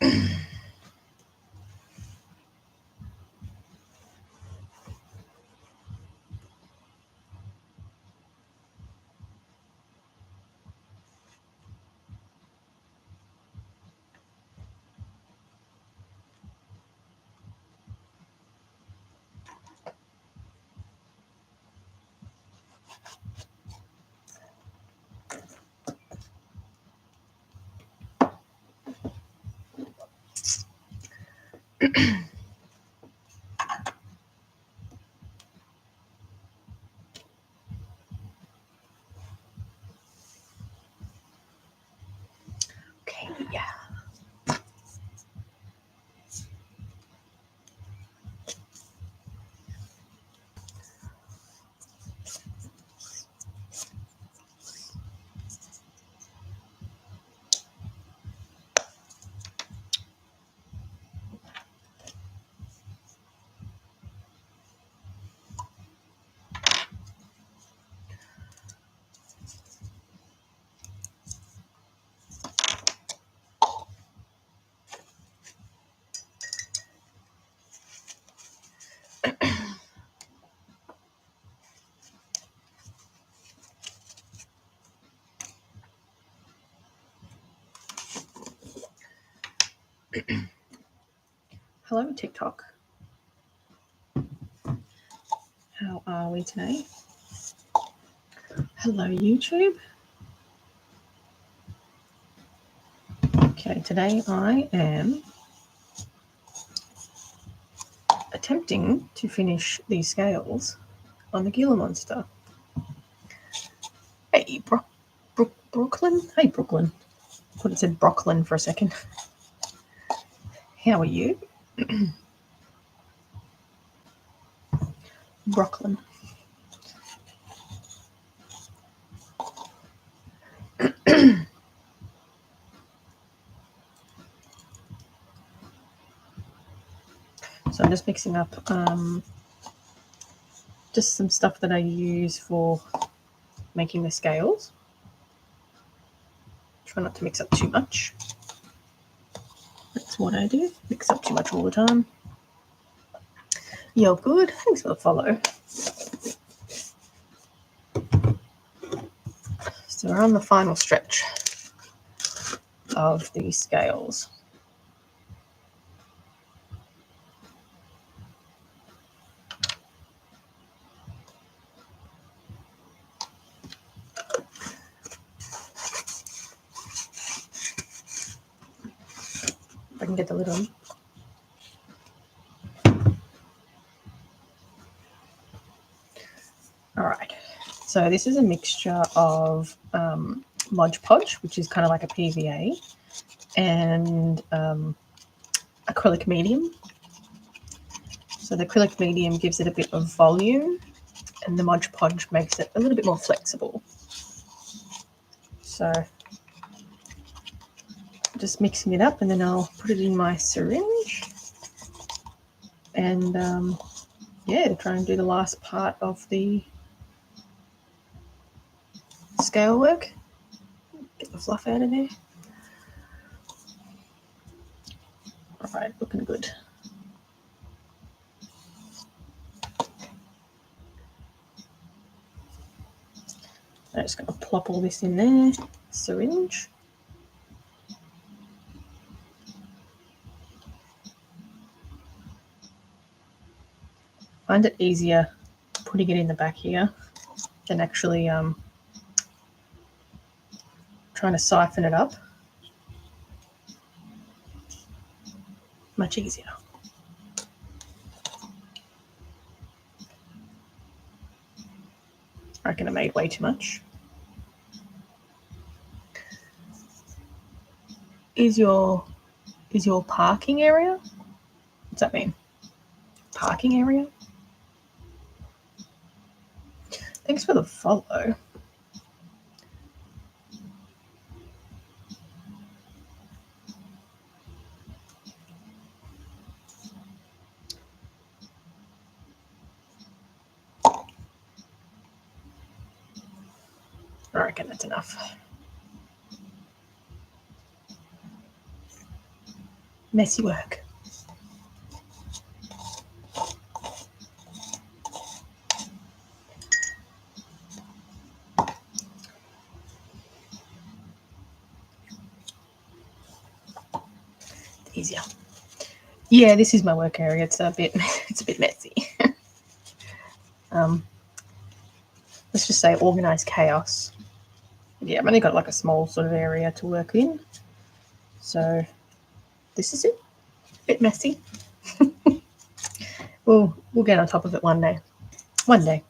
Okay, yeah. Hello, TikTok. How are we today? Hello, YouTube. Okay, today I am attempting to finish these scales on the Gila monster. Hey, Brooklyn. Hey, Brooklyn. I thought it said Brooklyn for a second. How are you? Brooklyn. So I'm just mixing up just some stuff that I use for making the scales. Try not to mix up too much. That's what I do. Mix up too much all the time. You're good. Thanks for the follow. So we're on the final stretch of these scales. If I can get the lid on. All right. So this is a mixture of Mod Podge, which is kind of like a PVA, and acrylic medium. So the acrylic medium gives it a bit of volume, and the Mod Podge makes it a little bit more flexible. So just mixing it up, and then I'll put it in my syringe, and yeah, try and do the last part of the scale work. Get the fluff out of there. All right, looking good. I'm just going to plop all this in there, syringe. Find it easier putting it in the back here than actually trying to siphon it up. Much easier. I reckon I made way too much. Is your parking area? What's that mean? Parking area? Thanks for the follow. I reckon that's enough. Messy work. Easier. Yeah, this is my work area. It's a bit messy. Let's just say organized chaos. Yeah, I've only got like a small sort of area to work in. So this is it. A bit messy. we'll get on top of it one day. One day.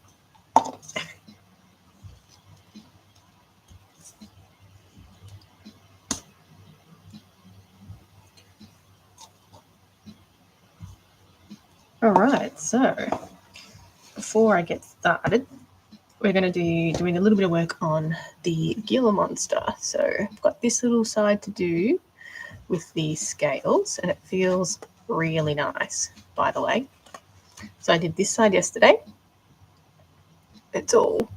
All right, so before I get started, we're going to be doing a little bit of work on the gila monster. So I've got this little side to do with the scales, and it feels really nice, by the way. So I did this side yesterday. It's all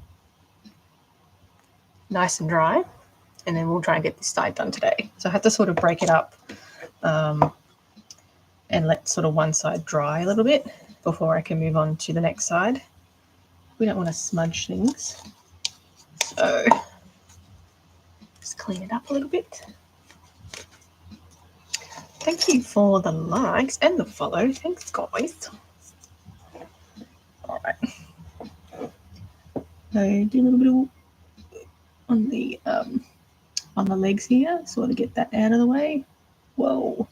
nice and dry, and then we'll try and get this side done today. So I have to sort of break it up and let sort of one side dry a little bit before I can move on to the next side. We don't want to smudge things. So just clean it up a little bit. Thank you for the likes and the follow. Thanks, guys. All right. So do a little bit of on the legs here, sort of get that out of the way. Whoa.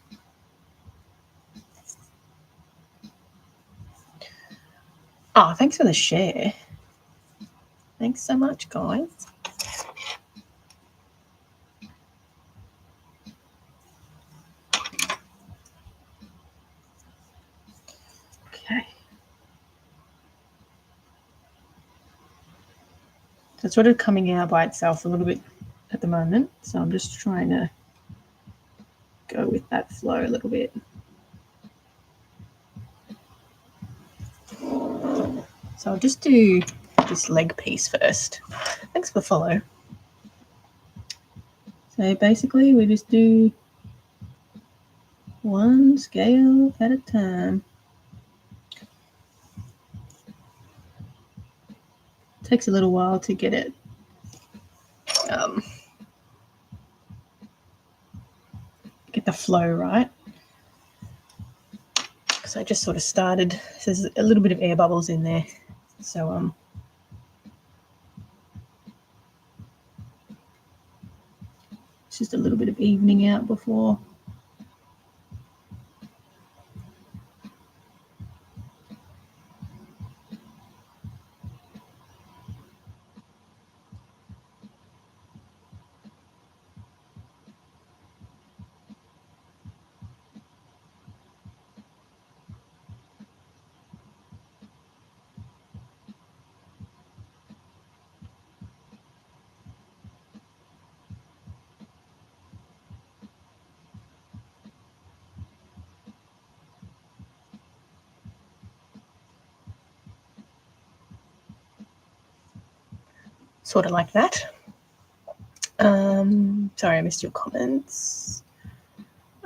Oh, thanks for the share. Thanks so much, guys. Okay. So it's sort of coming out by itself a little bit at the moment. So I'm just trying to go with that flow a little bit. So I'll just do this leg piece first. Thanks for the follow. So basically we just do one scale at a time. It takes a little while to get it get the flow right. Because I just sort of started. So there's a little bit of air bubbles in there. So it's just a little bit of evening out before. Sort of like that. Sorry, I missed your comments.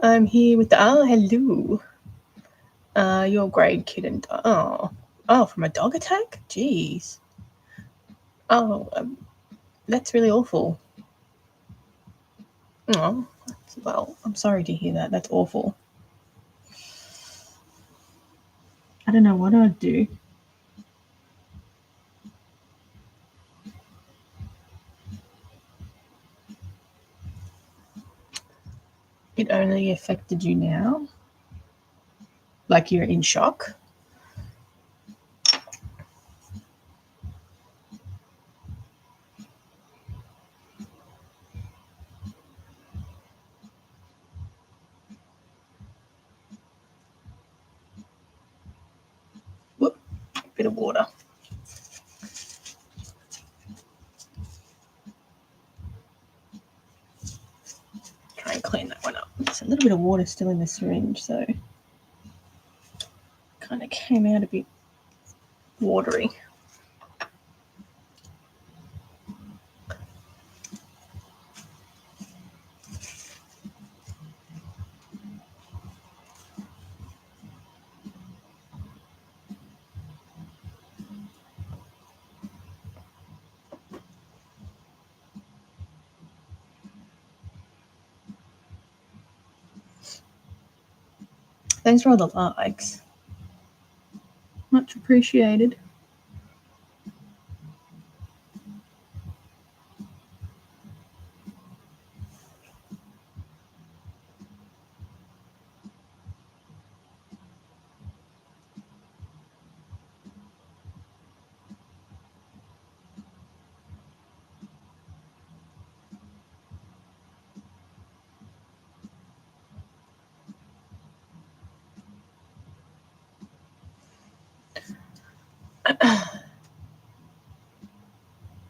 I'm here with the hello. Your grade kitten. Oh, from a dog attack? Jeez. Oh, that's really awful. Oh, well, I'm sorry to hear that. That's awful. I don't know what I'd do. It only affected you now? Like you're in shock? Whoop, bit of water. Try and clean that one up. There's a little bit of water still in the syringe, so kind of came out a bit watery. Thanks for all the likes. Much appreciated.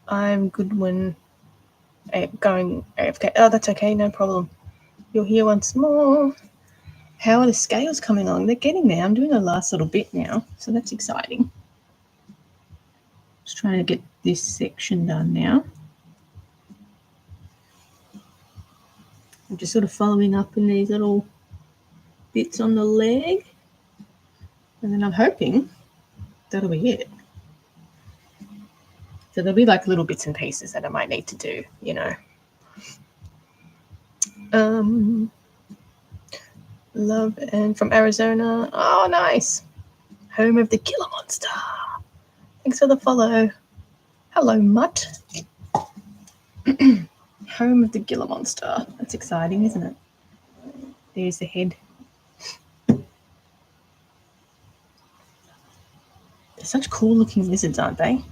I'm good when going AFK. Oh, that's okay, no problem. You're here once more. How are the scales coming along? They're getting there. I'm doing the last little bit now, so that's exciting. Just trying to get this section done now. I'm just sort of following up in these little bits on the leg, and then I'm hoping that'll be it. So there'll be like little bits and pieces that I might need to do, you know. Love and from Arizona. Oh, nice. Home of the Gila Monster. Thanks for the follow. Hello, Mutt. Home of the Gila Monster. That's exciting, isn't it? There's the head. They're such cool looking lizards, aren't they?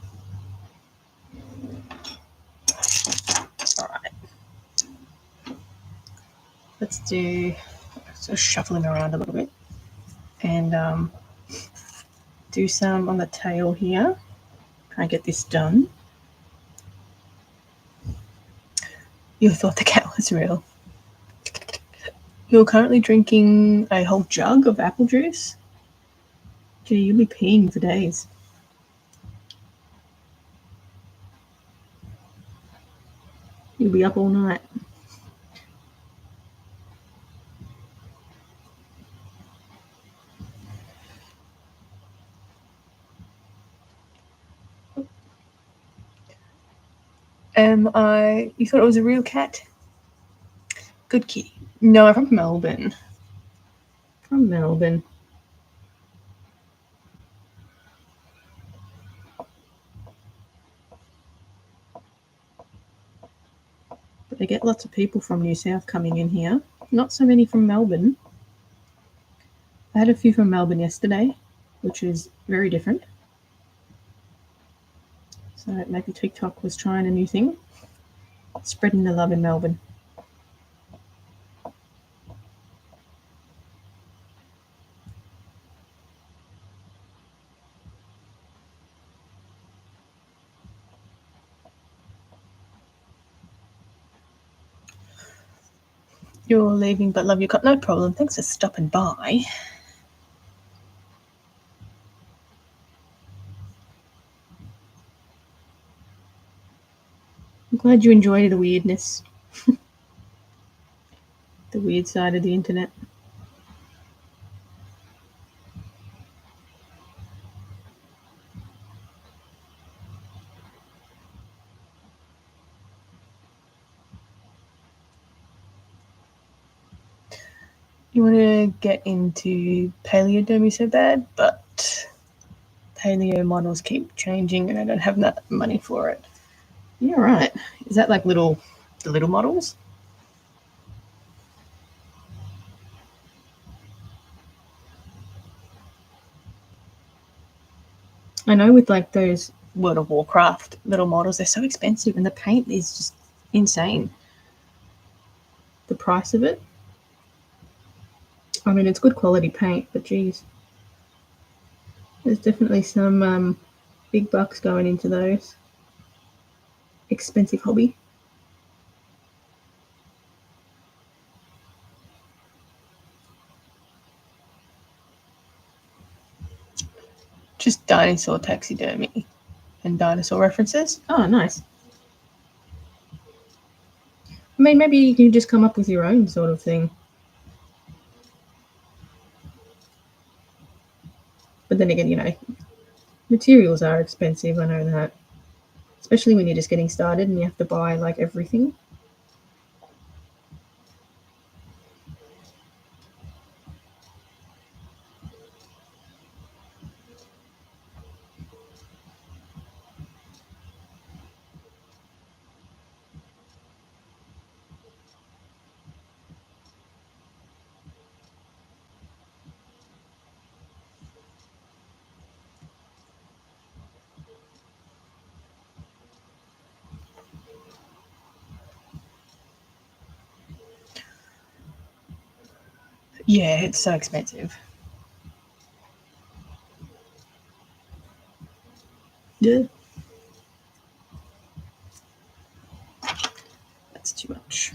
All right. Let's do sort of shuffling around a little bit and do some on the tail here. Try and get this done. You thought the cat was real. You're currently drinking a whole jug of apple juice? Gee, you'll be peeing for days. You'll be up all night. You thought it was a real cat? Good kitty. No, I'm from Melbourne. From Melbourne. But they get lots of people from New South coming in here. Not so many from Melbourne. I had a few from Melbourne yesterday, which is very different. So maybe TikTok was trying a new thing. Spreading the love in Melbourne. You're leaving, but love you got no problem. Thanks for stopping by. I'm glad you enjoyed the weirdness. The weird side of the internet. You want to get into paleodermy so bad, but paleo models keep changing and I don't have that money for it. Yeah, right. Is that like the little models? I know with like those World of Warcraft little models, they're so expensive and the paint is just insane. The price of it. I mean, it's good quality paint, but geez. There's definitely some big bucks going into those. Expensive hobby. Just dinosaur taxidermy and dinosaur references. Oh, nice. I mean, maybe you can just come up with your own sort of thing. But then again, you know, materials are expensive, I know that. Especially when you're just getting started and you have to buy like everything. Yeah, it's so expensive. Yeah. That's too much.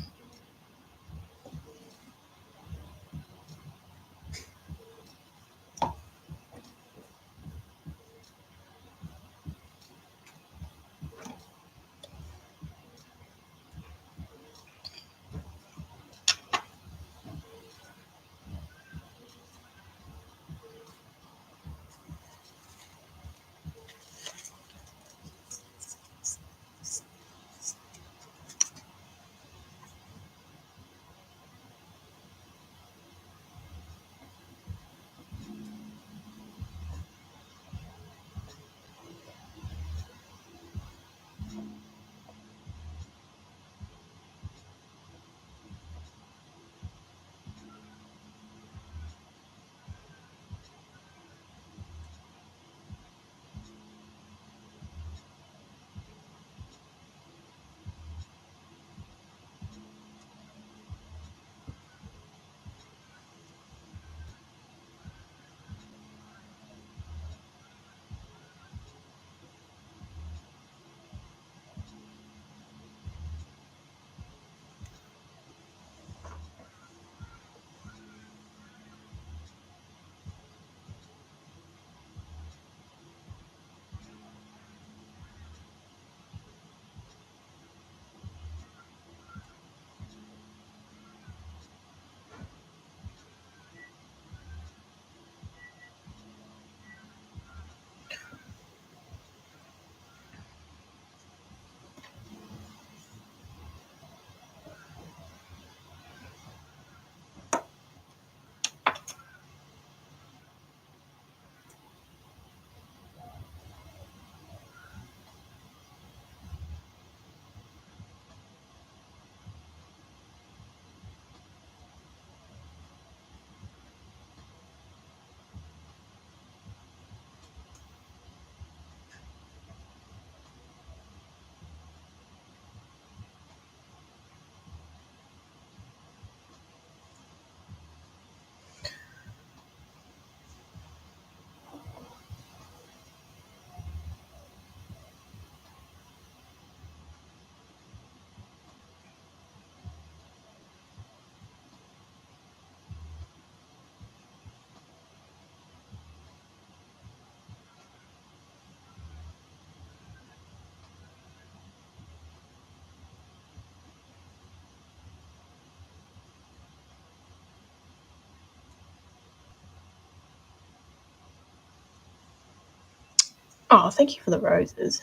Oh, thank you for the roses.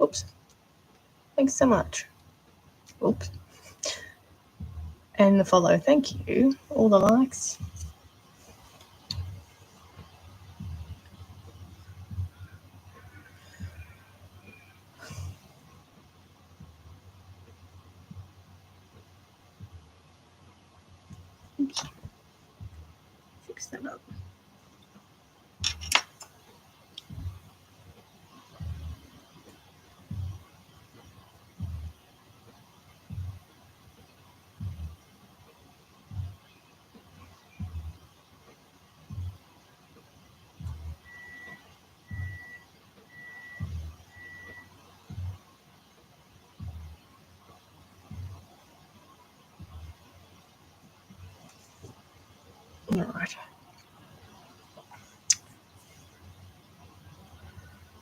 Oops. Thanks so much. Oops. And the follow. Thank you. All the likes. Oops. Fix that up. All right.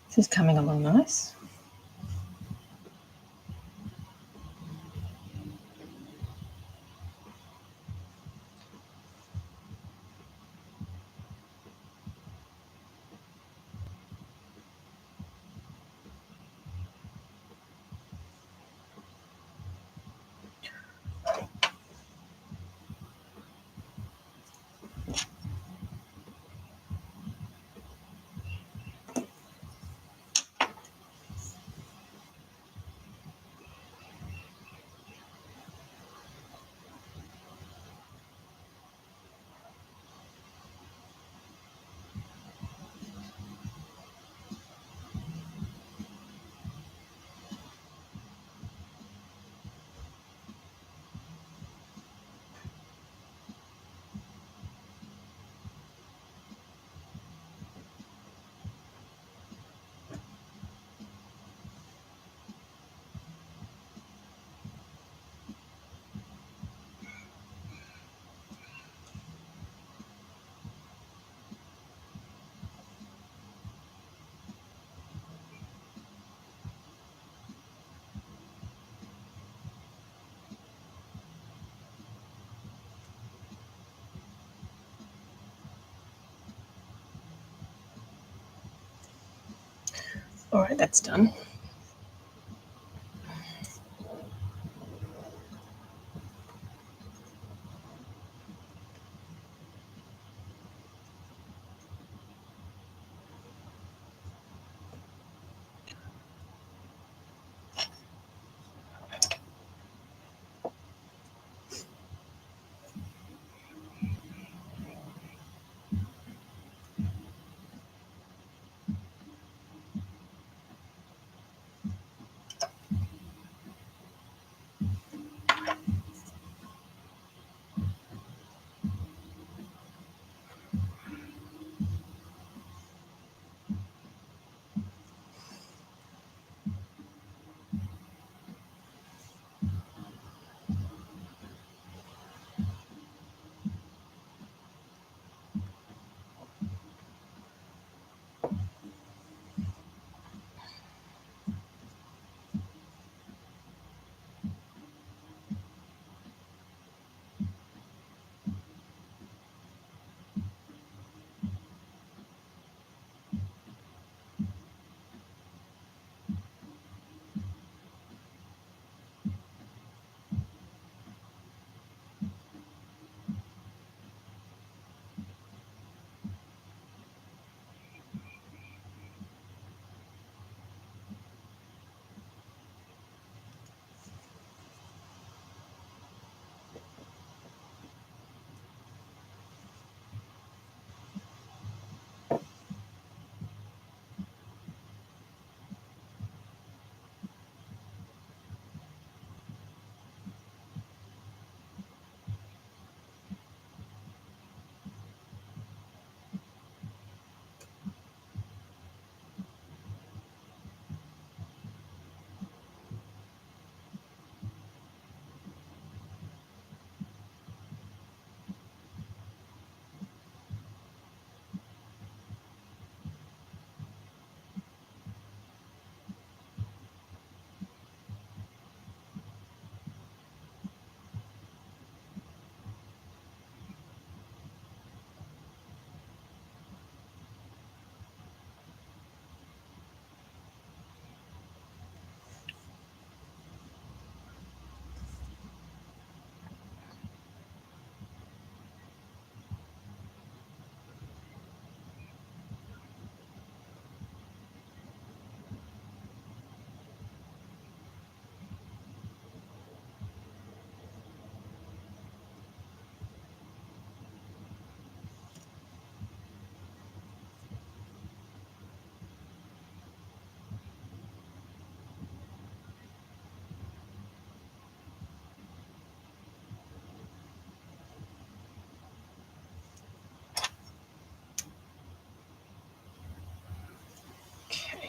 This is coming along nice. All right, that's done. Okay.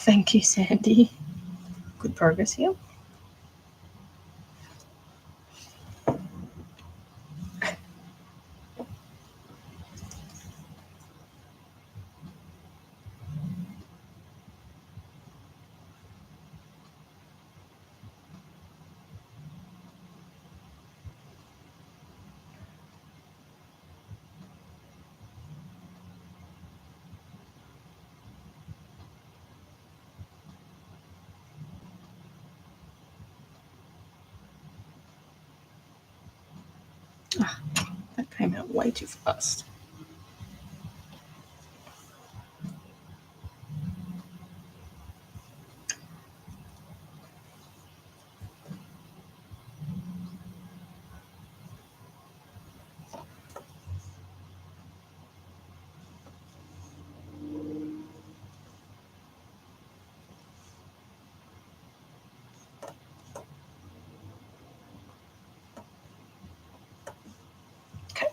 Thank you, Sandy. Good progress here. That came out way too fast. Okay.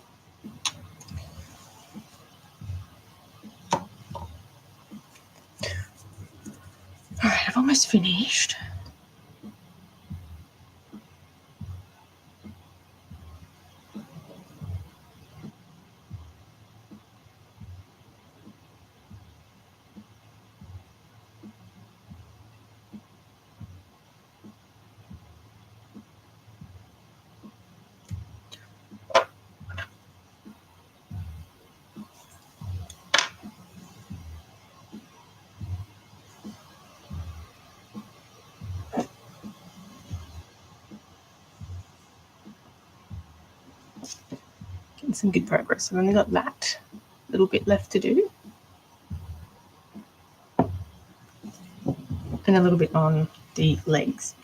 All right, I've almost finished. some good progress. I've only got that little bit left to do. And a little bit on the legs.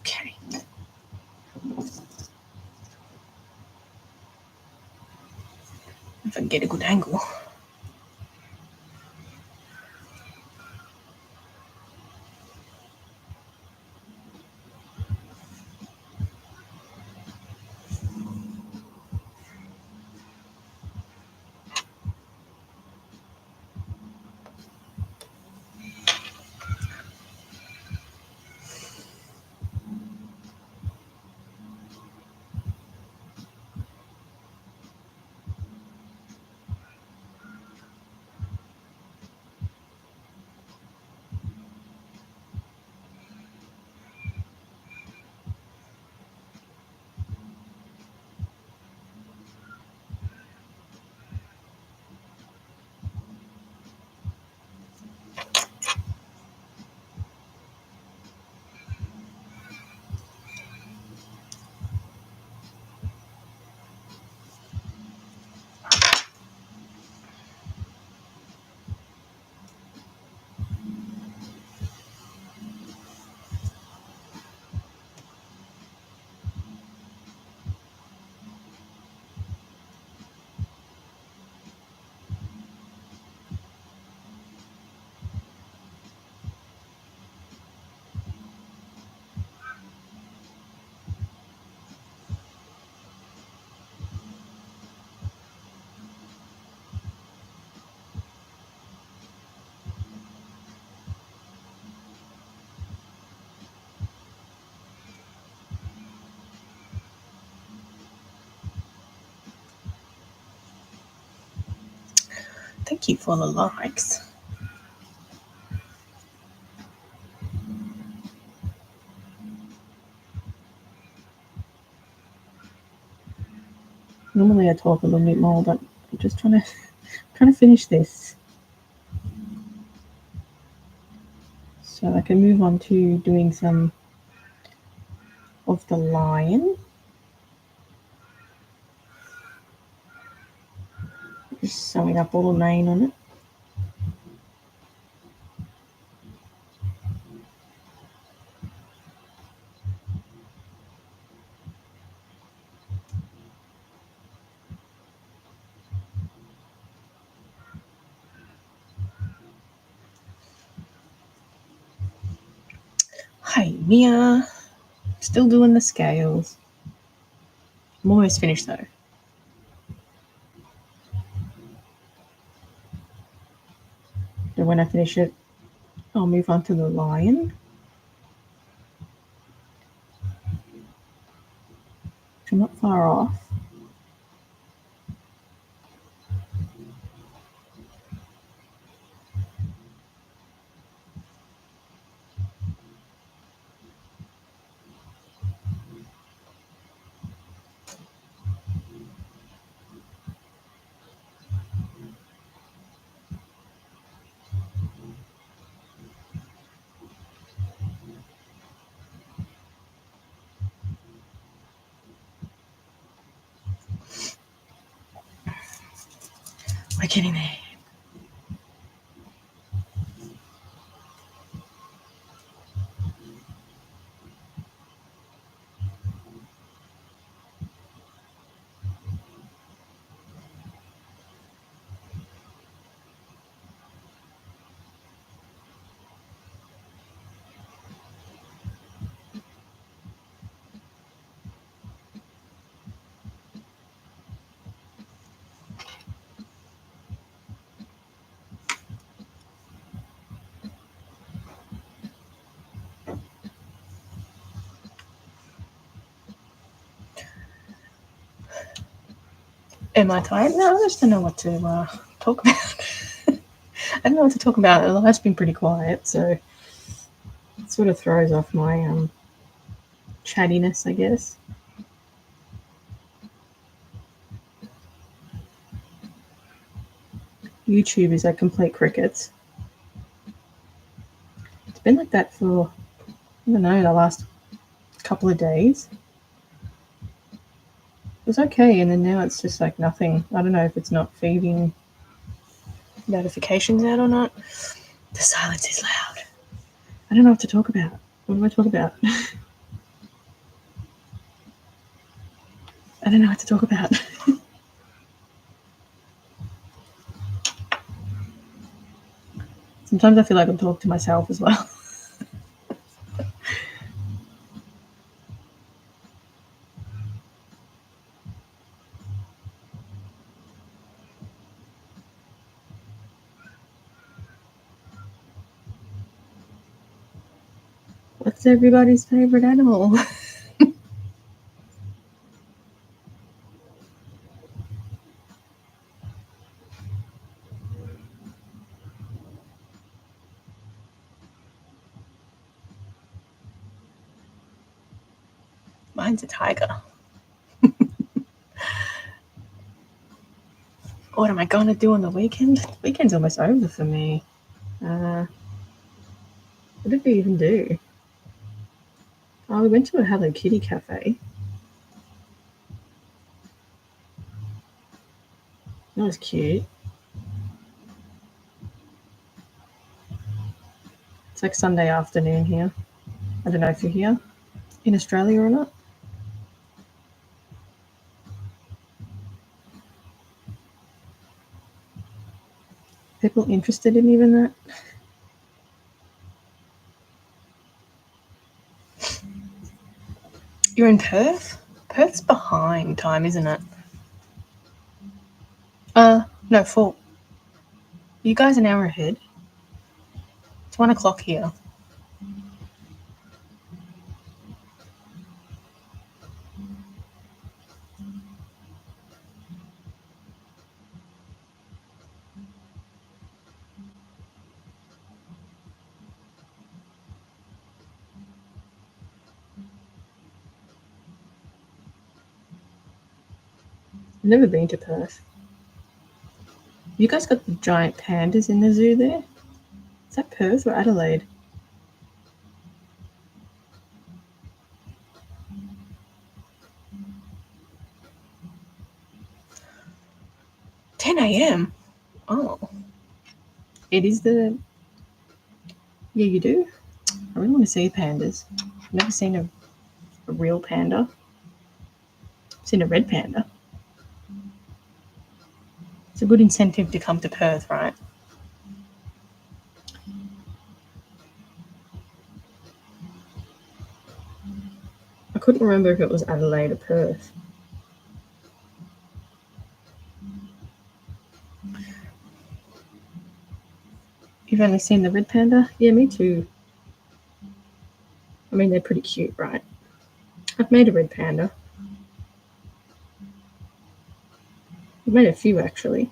Okay. If I can get a good angle. Thank you for the likes. Normally I talk a little bit more, but I'm just trying to finish this so I can move on to doing some of the lion. Just sewing up all the mane on it. Hey Mia, still doing the scales. I'm almost finished though. Then when I finish it, I'll move on to the lion. I'm not far off. We're getting there. Am I tired? No, I just don't know what to talk about. I don't know what to talk about. Life's been pretty quiet, so it sort of throws off my chattiness, I guess. YouTube is at complete crickets. It's been like that for, I don't know, the last couple of days. It was okay, and then now it's just like nothing. I don't know if it's not feeding notifications out or not. The silence is loud. I don't know what to talk about. What do I talk about? I don't know what to talk about. Sometimes I feel like I'm talking to myself as well. What's everybody's favorite animal? Mine's a tiger. What am I going to do on the weekend? The weekend's almost over for me. What did we even do? Oh, we went to a Hello Kitty cafe. That was cute. It's like Sunday afternoon here. I don't know if you're here in Australia or not. People interested in even that? You're in Perth? Perth's behind time, isn't it? No, 4. You guys an hour ahead? It's 1 o'clock here. I've never been to Perth. You guys got the giant pandas in the zoo there? Is that Perth or Adelaide? $10 a.m. Oh. It is the... Yeah, you do? I really want to see pandas. I've never seen a real panda. I've seen a red panda. It's a good incentive to come to Perth, right? I couldn't remember if it was Adelaide or Perth. You've only seen the red panda? Yeah, me too. I mean, they're pretty cute, right? I've made a red panda. I've made a few, actually.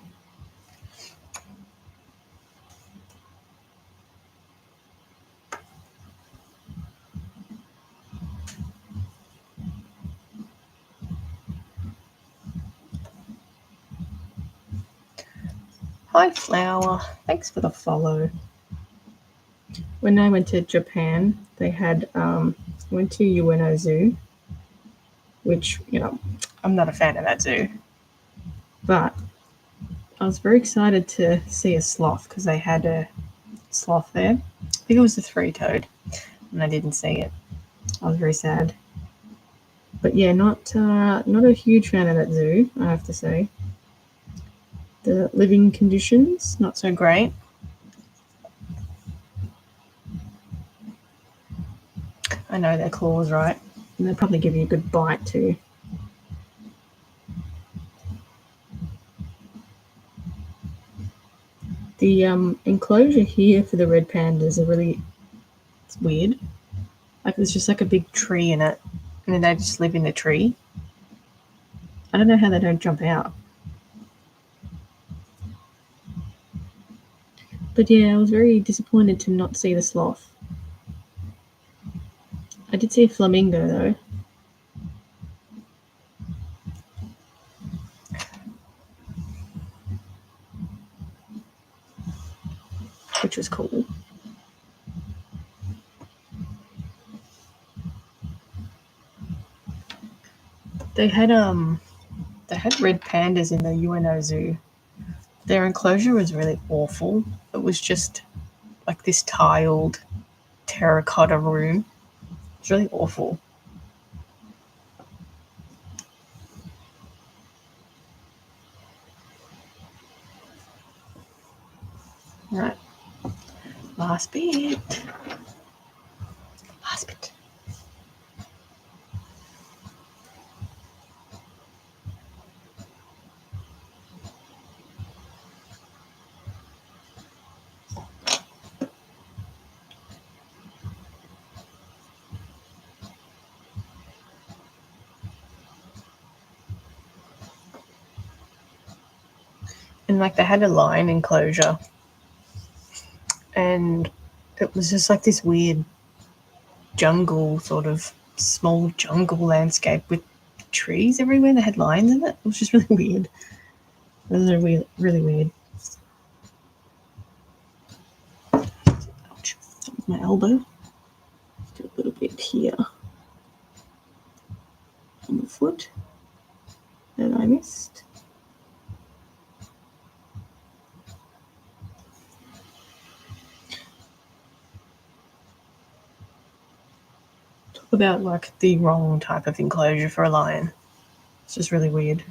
Hi, Flower. Thanks for the follow. When I went to Japan, they had went to Ueno Zoo, which, you know, I'm not a fan of that zoo, but I was very excited to see a sloth because they had a sloth there. I think it was a three-toed, and I didn't see it. I was very sad. But yeah, not a huge fan of that zoo, I have to say. The living conditions, not so great. I know their claws, right? And they'll probably give you a good bite too. The enclosure here for the red pandas it's weird. Like there's just like a big tree in it, and then they just live in the tree. I don't know how they don't jump out. But yeah, I was very disappointed to not see the sloth. I did see a flamingo though. Which was cool. They had red pandas in the UNO zoo. Their enclosure was really awful. It was just like this tiled terracotta room. It's really awful. Right. Last bit. Last bit. And like they had a lion enclosure, and it was just like this weird jungle, sort of small jungle landscape with trees everywhere. They had lions in it. It was just really weird. It was really, really weird. Ouch. That was my elbow. Do a little bit here on the foot that I missed. Talk about like the wrong type of enclosure for a lion. It's just really weird.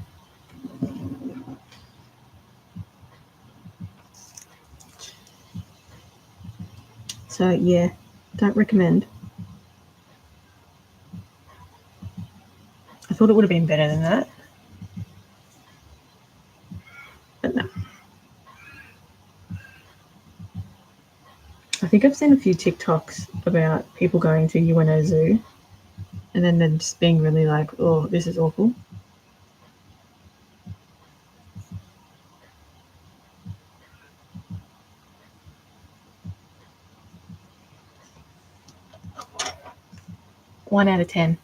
So yeah, don't recommend. I thought it would have been better than that. But no. I think I've seen a few TikToks about people going to UNO Zoo and then they're just being really like, oh, this is awful. One out of 10.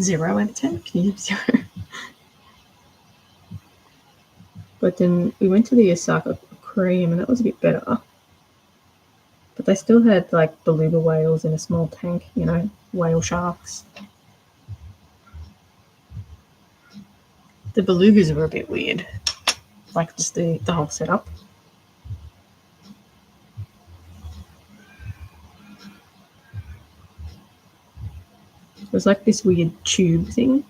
Zero out of 10? Can you give 0? But then we went to the Osaka Aquarium and that was a bit better. But they still had like beluga whales in a small tank, you know, whale sharks. The belugas were a bit weird. Like just the whole setup. It was like this weird tube thing.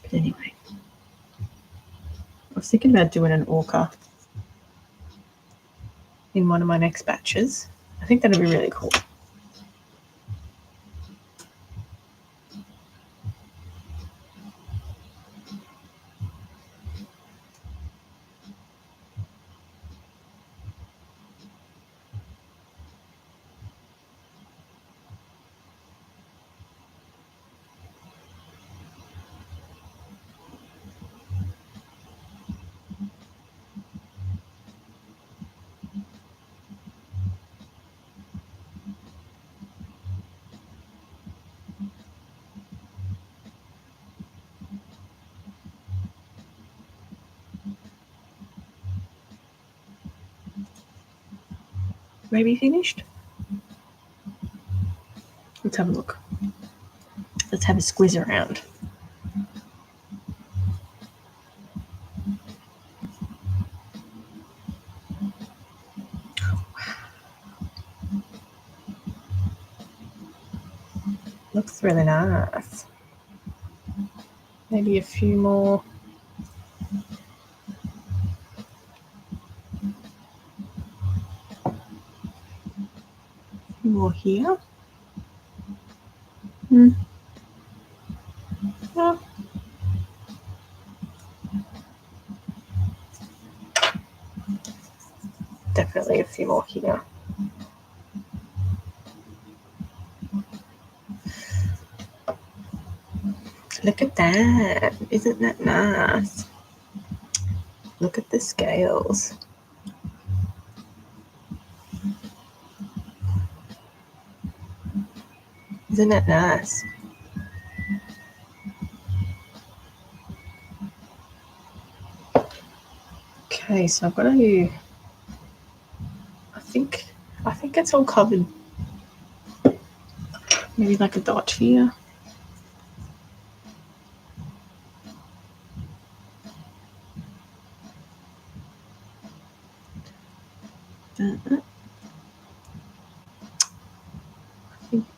But anyway, I was thinking about doing an orca in one of my next batches. I think that'd be really cool. maybe finished. Let's have a look. Let's have a squiz around. Looks really nice. Maybe a few more. More here. Yeah. Definitely a few more here. Look at that. Isn't that nice? Look at the scales. Isn't that nice? Okay, so I've got to. I think it's all covered. Maybe like a dot here.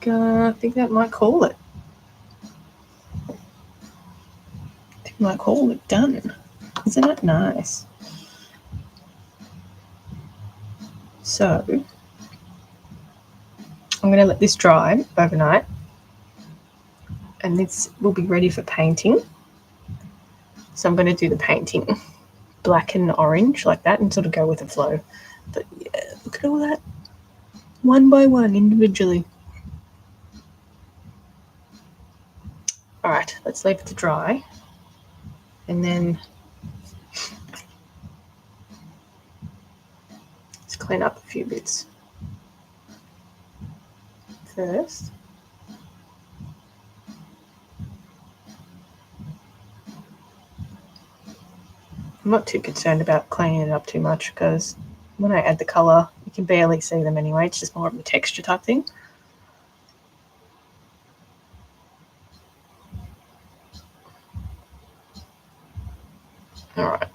I think that might call it. I think might call it done. Isn't it nice? So I'm going to let this dry overnight, and this will be ready for painting. So I'm going to do the painting black and orange like that and sort of go with the flow. But yeah, look at all that. One by one, individually. All right, let's leave it to dry. And then let's clean up a few bits first. I'm not too concerned about cleaning it up too much because when I add the colour, you can barely see them anyway. It's just more of a texture type thing. All right.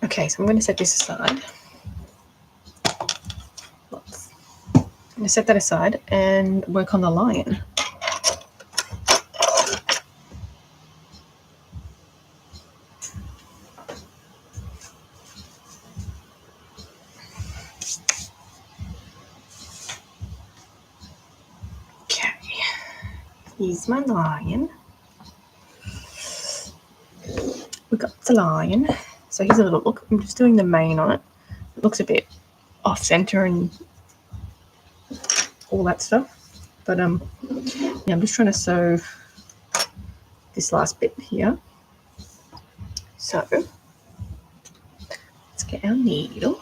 Okay, so I'm going to set this aside. I'm going to set that aside and work on the lion. Okay, here's my lion. We got the lion. So here's a little look. I'm just doing the mane on it. It looks a bit off center and all that stuff. But yeah, I'm just trying to sew this last bit here. So let's get our needle.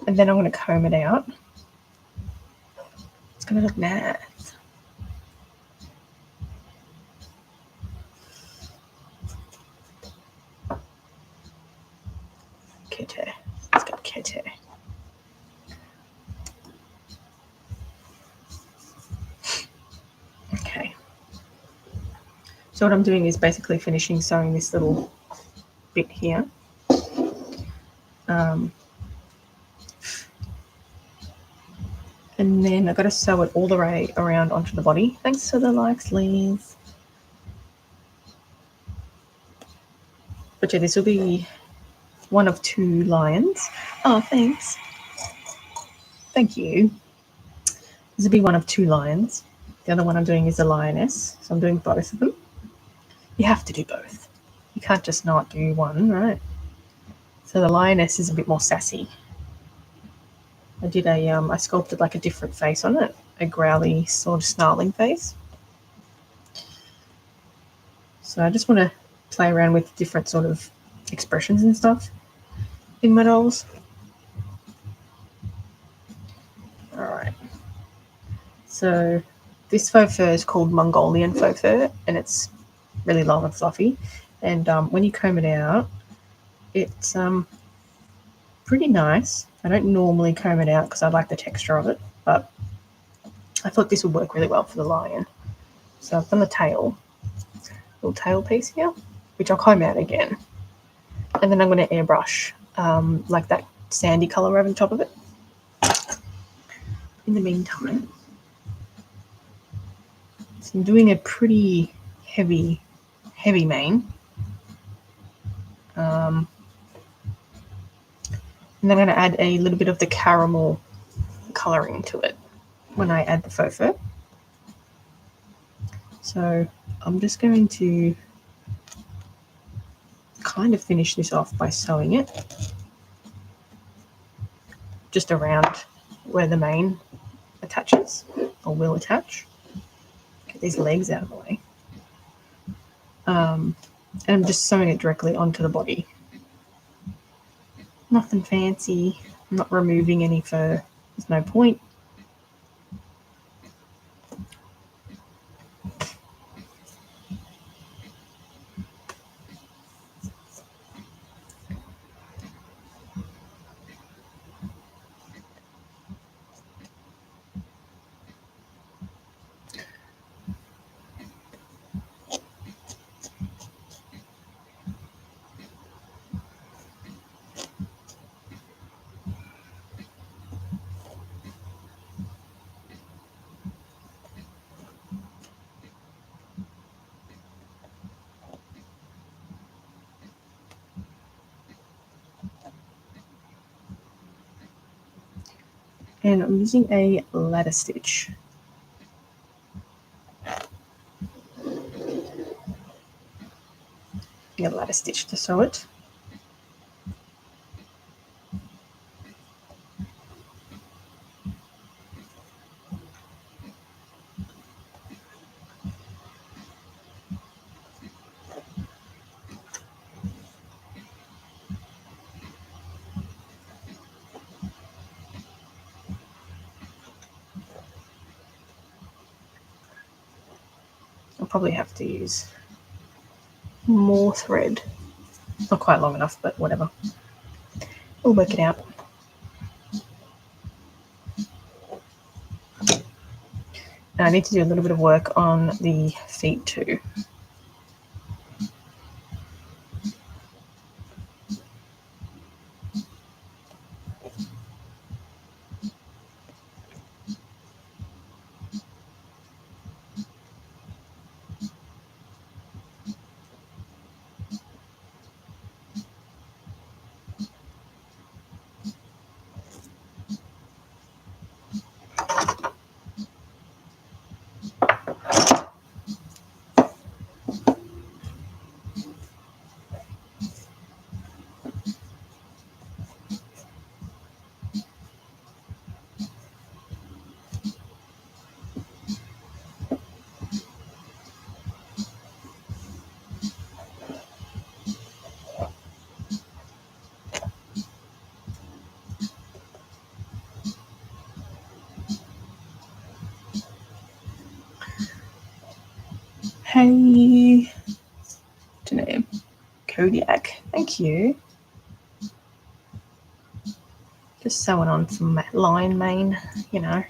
And then I'm going to comb it out. It's going to look nice. Kitty. Let's go kitty. Okay. So what I'm doing is basically finishing sewing this little bit here. And then I've got to sew it all the way around onto the body. Thanks for the likes, Liz. But yeah, this will be one of two lions. Oh, thanks. Thank you. This will be one of two lions. The other one I'm doing is a lioness. So I'm doing both of them. You have to do both. You can't just not do one, right? So the lioness is a bit more sassy. I did I sculpted like a different face on it, a growly sort of snarling face. So I just want to play around with different sort of expressions and stuff in my dolls. All right. So This faux fur is called Mongolian faux fur, and it's really long and fluffy. And when you comb it out, it's pretty nice. I don't normally comb it out because I like the texture of it, but I thought this would work really well for the lion. So I've done the tail, little tail piece here, which I'll comb out again. And then I'm going to airbrush like that sandy colour over the top of it. In the meantime, so I'm doing a pretty heavy mane. And I'm going to add a little bit of the caramel colouring to it when I add the faux fur. So I'm just going to kind of finish this off by sewing it just around where the mane attaches or will attach. Get these legs out of the way. And I'm just sewing it directly onto the body. Nothing fancy. I'm not removing any fur. There's no point. And I'm using a ladder stitch. A ladder stitch to sew it. I'll probably have to use more thread. Not quite long enough, but whatever. We'll work it out. Now I need to do a little bit of work on the feet too. Hey, what's your name? Kodiak. Thank you. Just sewing on some lion mane, you know.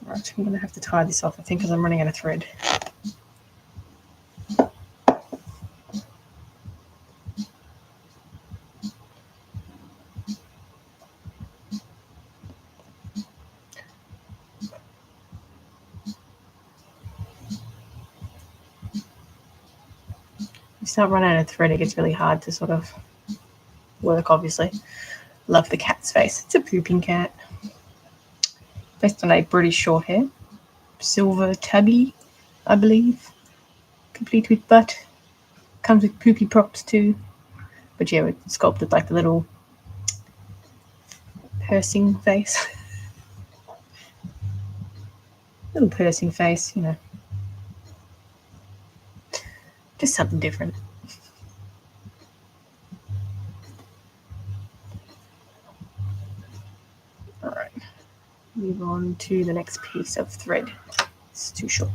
Right, I'm going to have to tie this off, I think, because I'm running out of thread. You start running out of thread, it gets really hard to sort of work, obviously. Love the cat's face. It's a pooping cat. Based on a British short hair. Silver tabby, I believe. Complete with butt. Comes with poopy props too. But yeah, it's sculpted like the little pursing face. Little pursing face, you know. Just something different. move on to the next piece of thread. It's too short.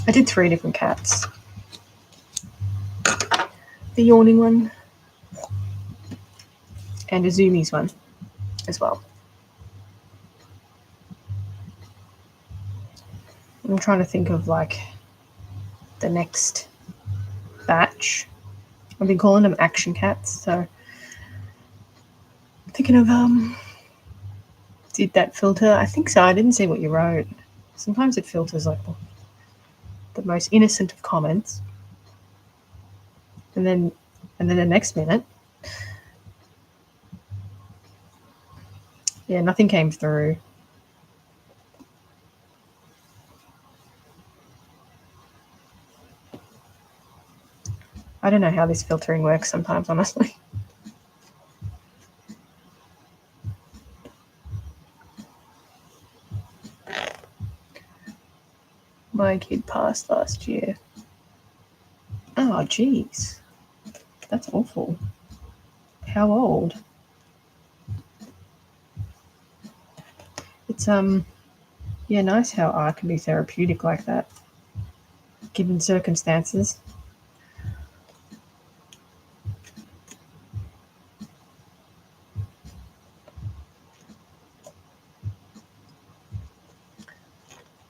I did 3 different cats. The yawning one and a zoomies one as well. I'm trying to think of like the next batch. I've been calling them action cats, so I'm thinking of did that filter? I think so. I didn't see what you wrote. Sometimes it filters like the most innocent of comments, and then the next minute, yeah, nothing came through. I don't know how this filtering works sometimes, honestly. My kid passed last year. Oh, geez. That's awful. How old? It's, yeah, nice how art can be therapeutic like that, given circumstances.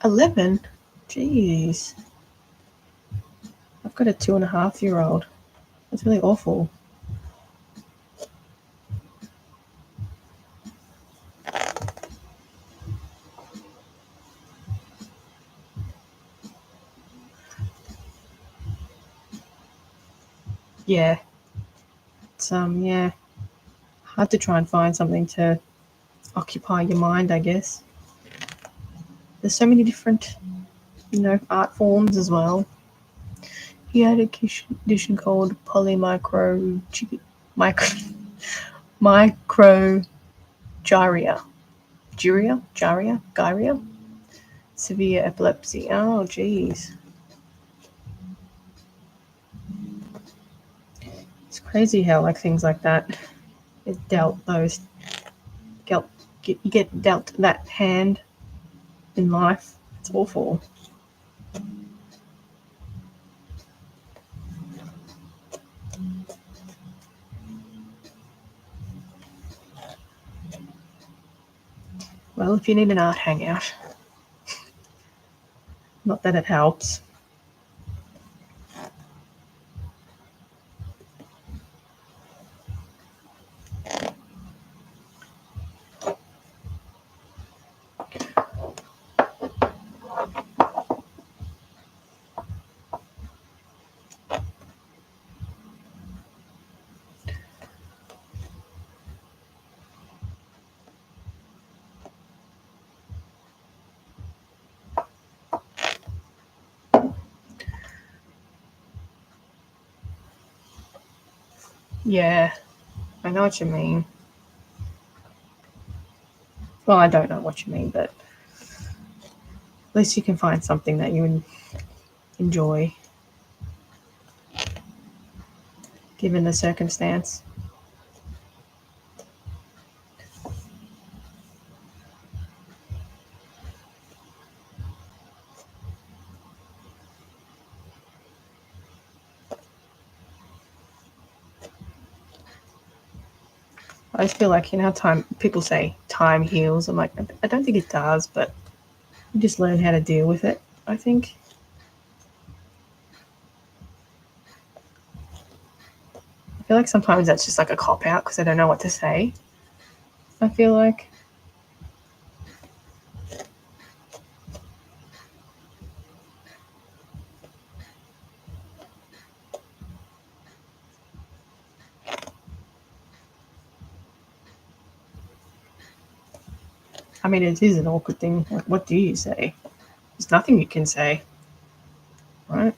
$11? Jeez. I've got a 2.5-year-old. That's really awful. Yeah. It's, yeah, hard to try and find something to occupy your mind, I guess. There's so many different, art forms as well. He had a condition called polymicro micro microgyria. Gyria? Severe epilepsy. Oh, geez. It's crazy how like things like that get dealt those you get dealt that hand in life. It's awful. Well, if you need an art hangout, not that it helps. Yeah, I know what you mean. Well, I don't know what you mean, but at least you can find something that you enjoy, given the circumstance. I just feel like, time people say time heals. I'm like, I don't think it does, but you just learn how to deal with it, I think. I feel like sometimes that's just like a cop out because I don't know what to say. I feel like. I mean, it is an awkward thing. Like, what do you say? There's nothing you can say, right?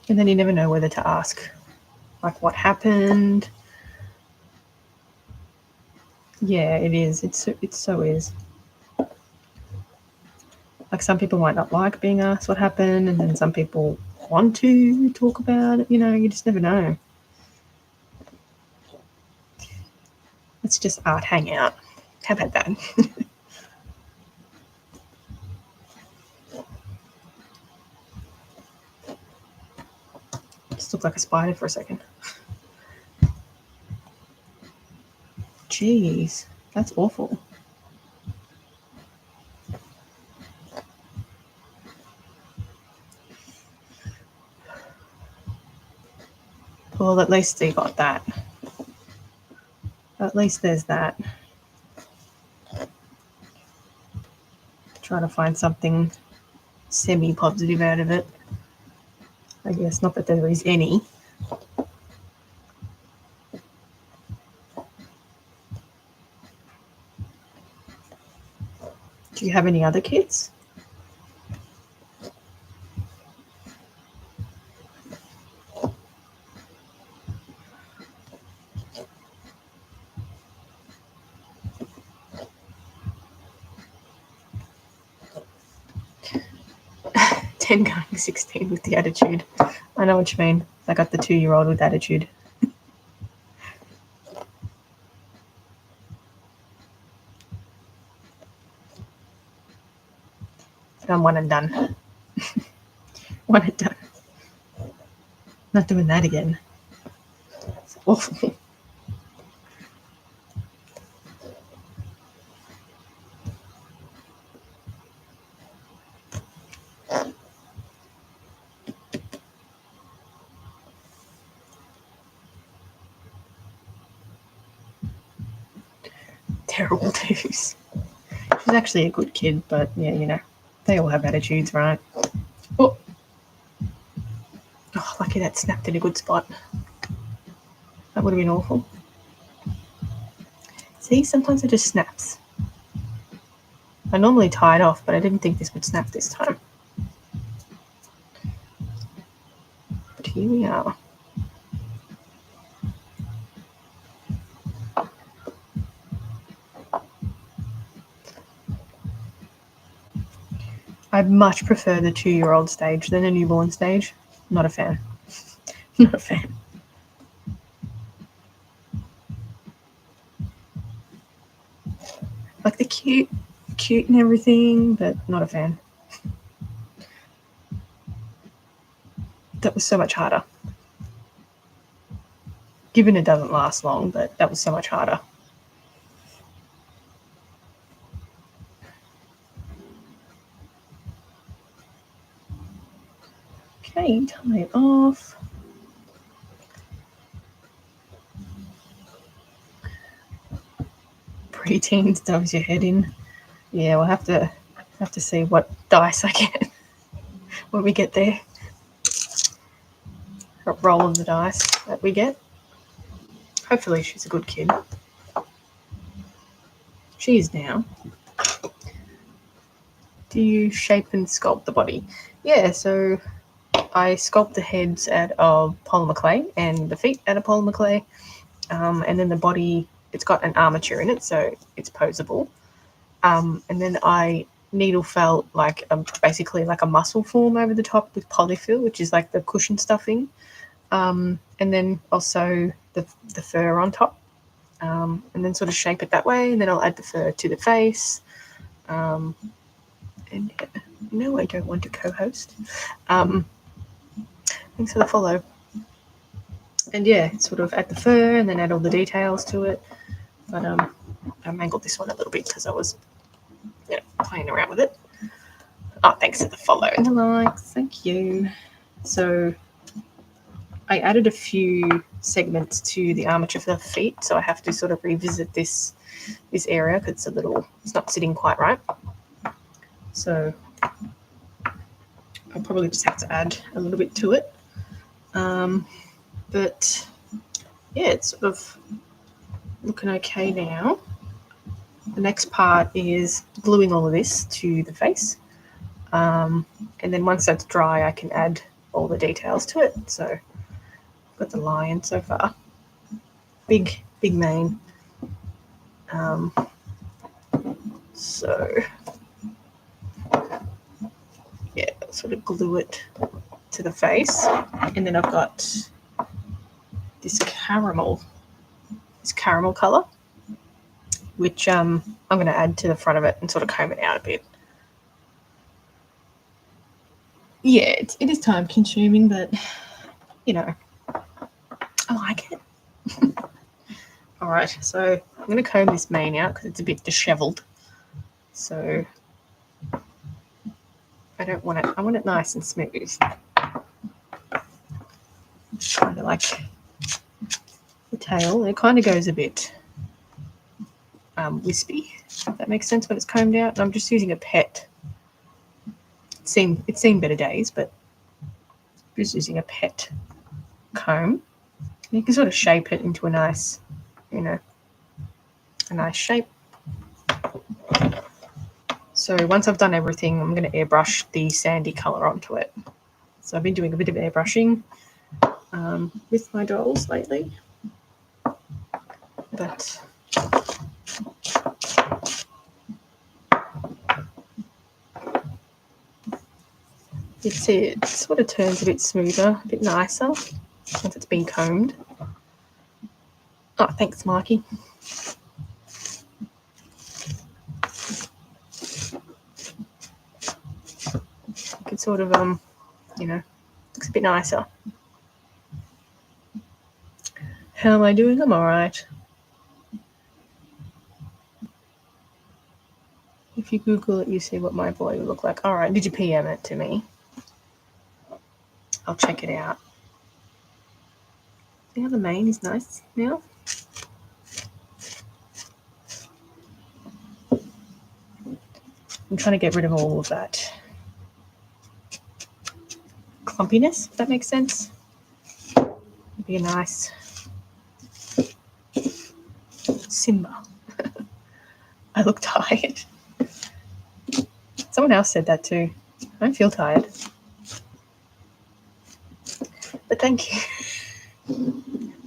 And then you never know whether to ask, like, what happened. Yeah, it is. It so is. Like, some people might not like being asked what happened, and then some people want to talk about it. You know, you just never know. Let's just art hang out. How about that? Just looked like a spider for a second. Jeez, that's awful. Well, at least they got that. At least there's that. Try to find something semi-positive out of it. I guess not that there is any. Do you have any other kids? Ten going 16 with the attitude. I know what you mean. I got the 2-year-old with attitude. I'm one and done. One and done. Not doing that again. It's awful. Terrible twos. She's actually a good kid, but yeah, you know, they all have attitudes, right? Oh, lucky that snapped in a good spot. That would have been awful. See, sometimes it just snaps. I normally tie it off, but I didn't think this would snap this time. But here we are. I much prefer the 2-year-old stage than a newborn stage. Not a fan. Not a fan. Like, the cute and everything, but not a fan. That was so much harder. Given it doesn't last long, but that was so much harder. Okay, tie it off. Preteens doves your head in. Yeah, we'll have to see what dice I get when we get there. A roll of the dice that we get. Hopefully she's a good kid. She is now. Do you shape and sculpt the body? Yeah, so I sculpt the heads out of polymer clay and the feet out of polymer clay. And then the body, it's got an armature in it, so it's posable. And then I needle felt basically like a muscle form over the top with polyfill, which is like the cushion stuffing. And then also the fur on top. And then sort of shape it that way, and then I'll add the fur to the face. And no, I don't want to co-host. Thanks for the follow. And yeah, sort of add the fur and then add all the details to it. But I mangled this one a little bit because I was playing around with it. Oh, thanks for the follow and the likes. Thank you. So I added a few segments to the armature for the feet, so I have to sort of revisit this area because it's not sitting quite right. So I'll probably just have to add a little bit to it. But yeah, it's sort of looking okay now. The next part is gluing all of this to the face. And then once that's dry, I can add all the details to it. So I've got the lion so far. Big mane. So yeah, sort of glue it to the face, and then I've got this caramel color, which I'm going to add to the front of it and sort of comb it out a bit. Yeah, it is time consuming, but you know, I like it. All right, so I'm going to comb this mane out because it's a bit disheveled. So I don't want it. I want it nice and smooth. Kind of like the tail. It kind of goes a bit wispy, if that makes sense, when it's combed out. And I'm just using a pet. It's seen better days, but I'm just using a pet comb. You can sort of shape it into a nice, a nice shape. So once I've done everything, I'm going to airbrush the sandy colour onto it. So I've been doing a bit of airbrushing with my dolls lately. But it sort of turns a bit smoother, a bit nicer once it's been combed. Oh, thanks, Mikey. It sort of, looks a bit nicer. How am I doing? I'm all right. If you Google it, you see what my boy would look like. All right, did you PM it to me? I'll check it out. See how the mane is nice now? I'm trying to get rid of all of that clumpiness, if that makes sense. It'd be a nice Simba. I look tired. Someone else said that too. I don't feel tired. But thank you.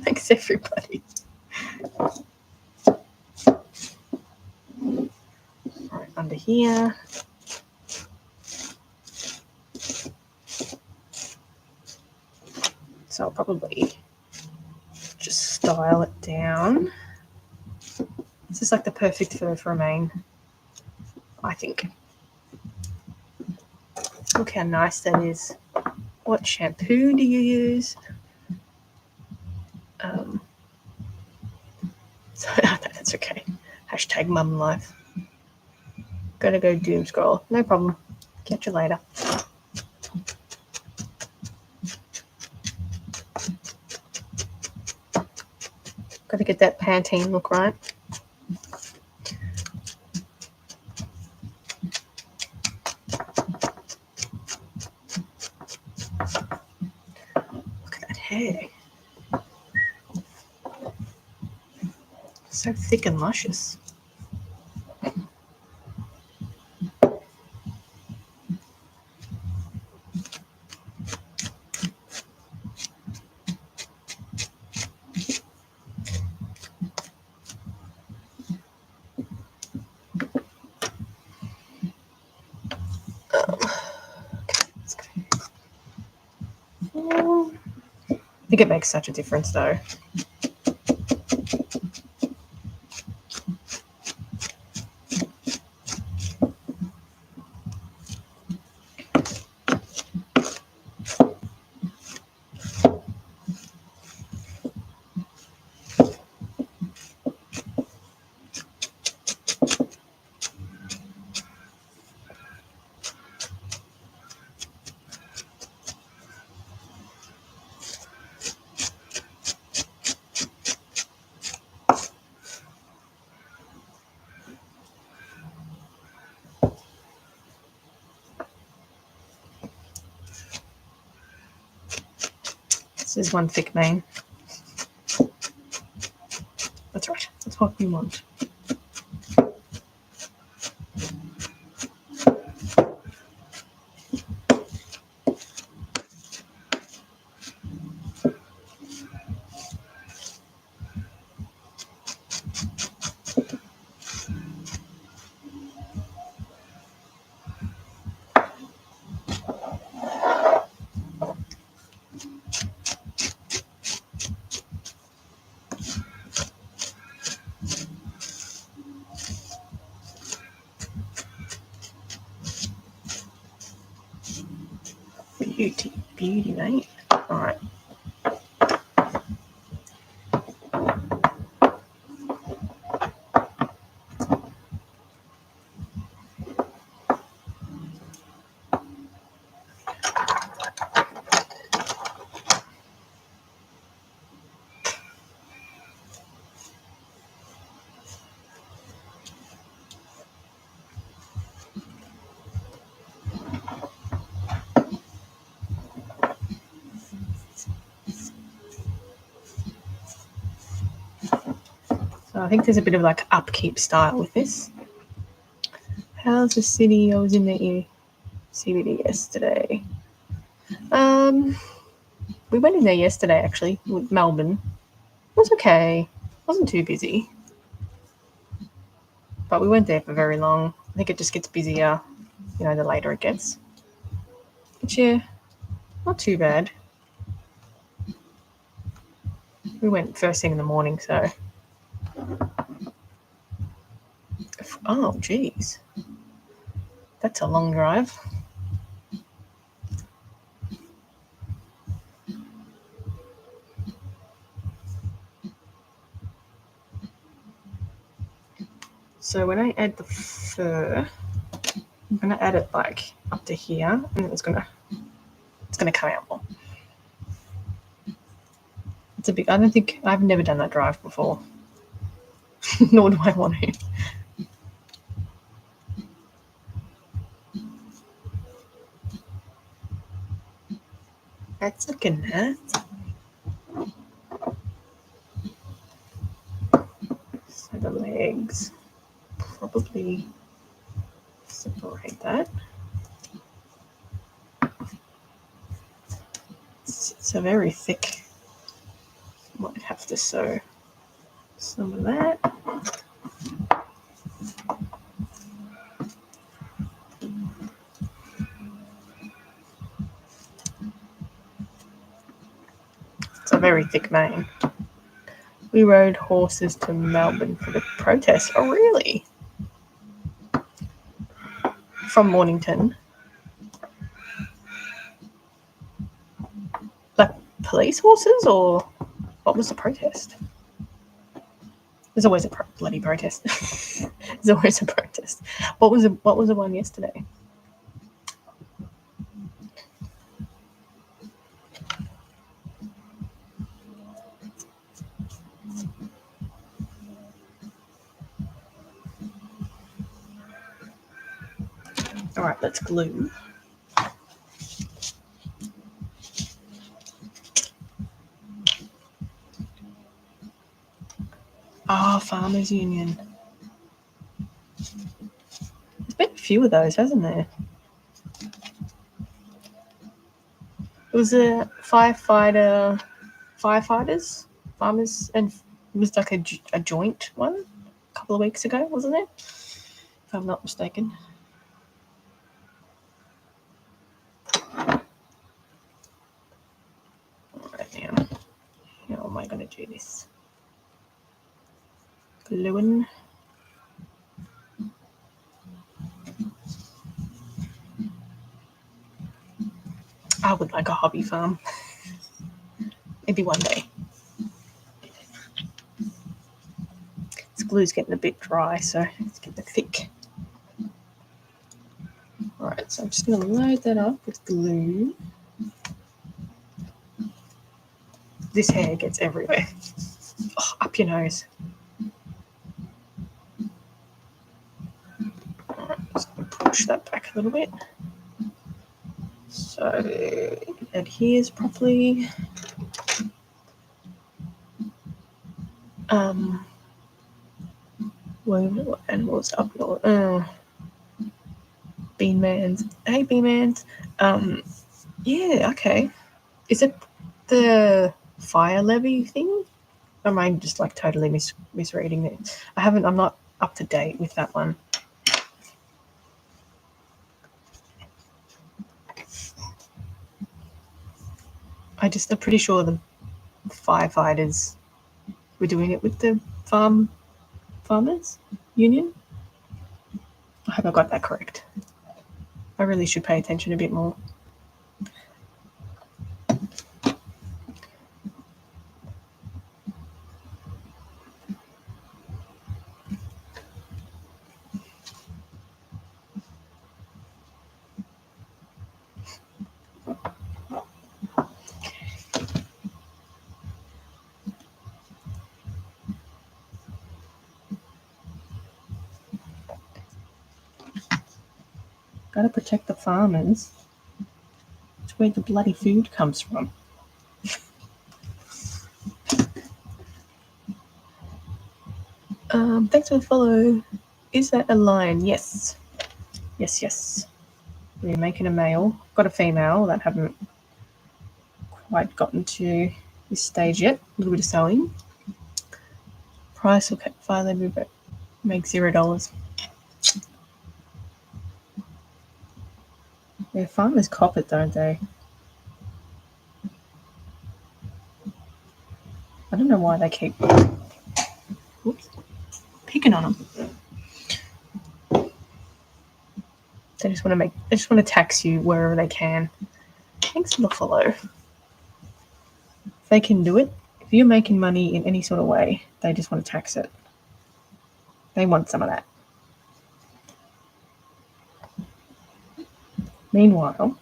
Thanks, everybody. Right, under here. So I'll probably just style it down. This is like the perfect fur for a mane, I think. Look how nice that is. What shampoo do you use? So that's okay. Hashtag mum life. Gotta go doom scroll. No problem. Catch you later. Gotta get that Pantene look right. Look at that hair. So thick and luscious. I think it makes such a difference though. This is one thick mane. That's right. That's what we want. Beauty, mate. All right. So I think there's a bit of like upkeep style with this. How's the city? I was in the CBD yesterday. We went in there yesterday actually with Melbourne. It was okay. It wasn't too busy. But we weren't there for very long. I think it just gets busier, the later it gets. But yeah, not too bad. We went first thing in the morning, so. Oh, geez. That's a long drive. So when I add the fur, I'm going to add it like up to here, and then it's going to come out more. It's a big, I've never done that drive before. Nor do I want to. That's looking nice. So the legs, probably separate that. It's a very thick. Might have to sew some of that. It's a very thick mane. We rode horses to Melbourne for the protest. Oh, really? From Mornington. Like police horses, or what was the protest? There's always a bloody protest. There's always a protest. What was the one yesterday? All right, let's glue. Farmers Union. There's been a few of those, hasn't there? It was a firefighters, farmers, and it was like a joint one a couple of weeks ago, wasn't it? If I'm not mistaken. All right, now, how am I going to do this? Gluing. I would like a hobby farm. Maybe one day. This glue's getting a bit dry, so it's getting thick. Alright, so I'm just going to load that up with glue. This hair gets everywhere. Oh, up your nose. Alright, just going to push that back a little bit. So it adheres properly. What animals up north? Beanmans. Hey, Beanmans. Yeah, okay. Is it the fire levy thing? Or am I just like totally misreading it? I'm not up to date with that one. I'm pretty sure the firefighters were doing it with the farmers union. I hope I got that correct. I really should pay attention a bit more. Got to protect the farmers. It's where the bloody food comes from. Thanks for the follow. Is that a lion? Yes. Yes. We're making a male. Got a female that haven't quite gotten to this stage yet. A little bit of sewing. Price will finally move it. Make $0. Yeah, farmers cop it, don't they? I don't know why they keep picking on them. They just want to tax you wherever they can. Thanks for the follow. If they can do it, if you're making money in any sort of way, they just want to tax it. They want some of that. Meanwhile,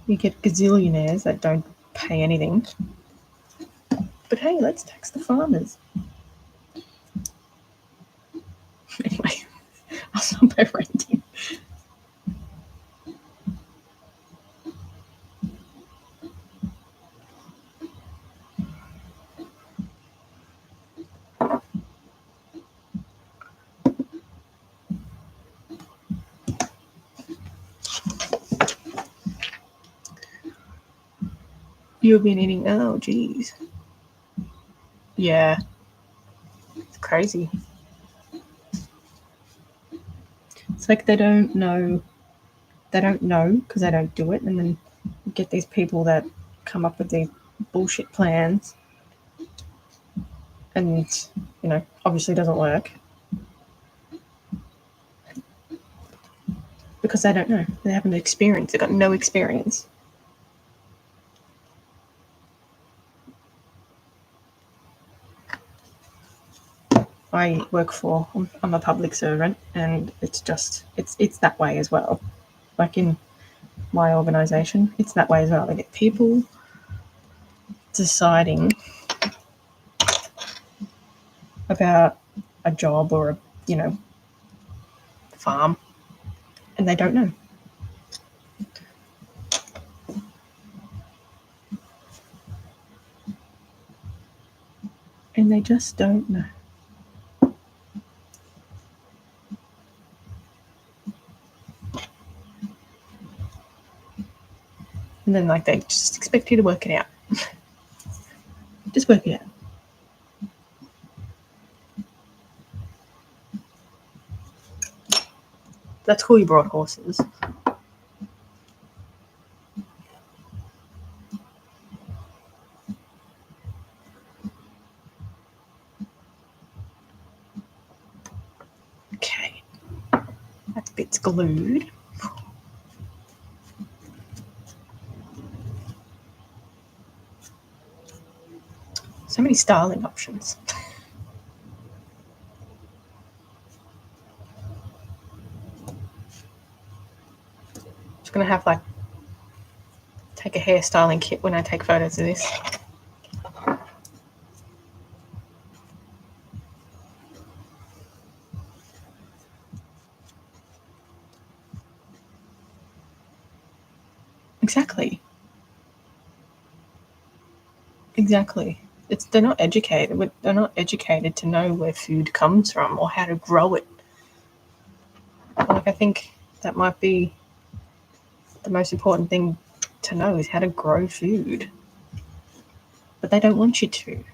you get gazillionaires that don't pay anything. But hey, let's tax the farmers. Anyway, I'll stop by renting. You've been eating, oh geez. Yeah. It's crazy. It's like they don't know because they don't do it, and then you get these people that come up with these bullshit plans and, obviously doesn't work because they don't know. They haven't experienced. They've got no experience. I'm a public servant, and it's that way as well. Like in my organisation, it's that way as well. They get people deciding about a job or a farm, and they don't know. And they just don't know. And then they just expect you to work it out. Just work it out. That's cool you brought horses. Okay. That bit's glued. So many styling options. Just gonna have take a hairstyling kit when I take photos of this. Exactly. They're not educated. They're not educated to know where food comes from or how to grow it. I think that might be the most important thing to know is how to grow food. But they don't want you to.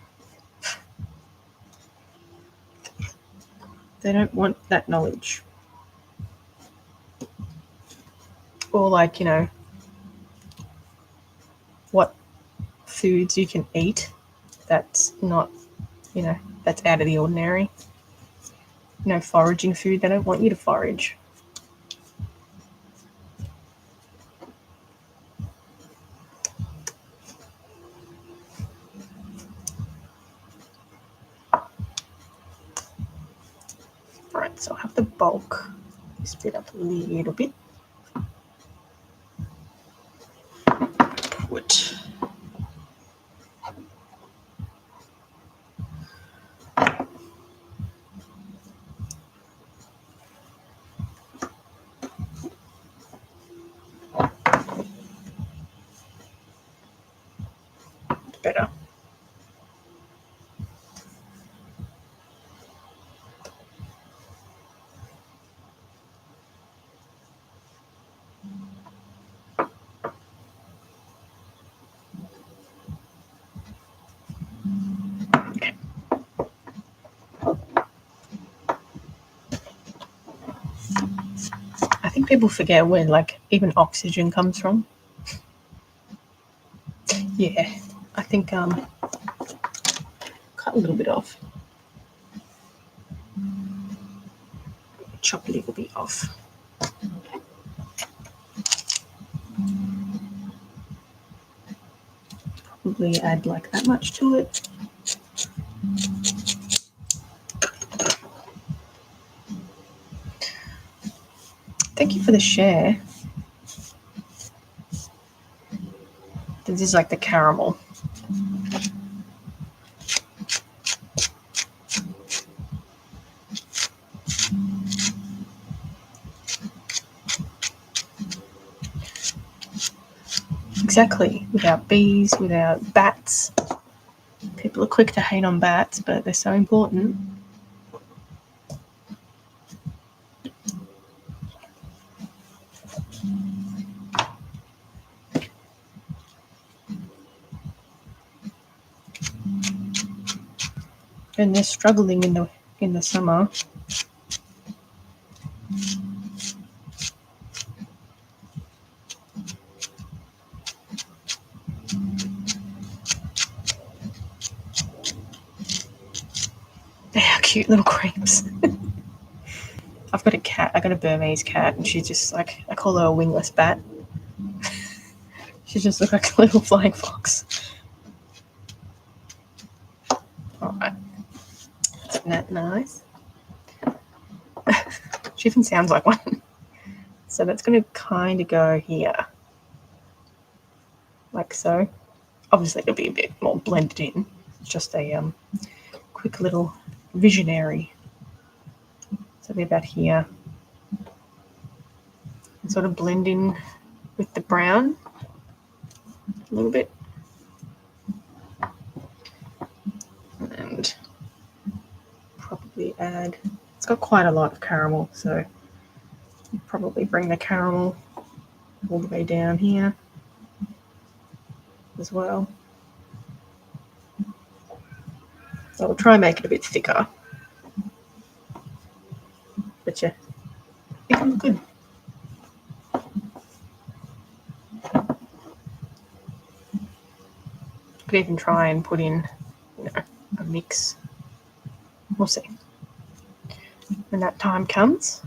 They don't want that knowledge. Or what foods you can eat that's not, that's out of the ordinary. Foraging food, they don't want you to forage. Right, so I'll have to bulk this bit up a little bit. Put better. Okay. I think people forget where like even oxygen comes from. Yeah, I think cut a little bit off. Chop a little bit off. Probably add like that much to it. Thank you for the share. This is like the caramel. Exactly. Without bees, without bats. People are quick to hate on bats, but they're so important. And they're struggling in the summer. They are cute little creeps. I've got a cat. I got a Burmese cat, and she's just like, I call her a wingless bat. She just looks like a little flying fox. All right, isn't that nice? She even sounds like one. So that's going to kind of go here, like so. Obviously, it'll be a bit more blended in. It's just a quick little visionary. So it'll be about here. And sort of blend in with the brown a little bit. And probably add, it's got quite a lot of caramel, so probably bring the caramel all the way down here as well. So I'll try and make it a bit thicker. But yeah, it looks good. Could even try and put in, a mix. We'll see when that time comes.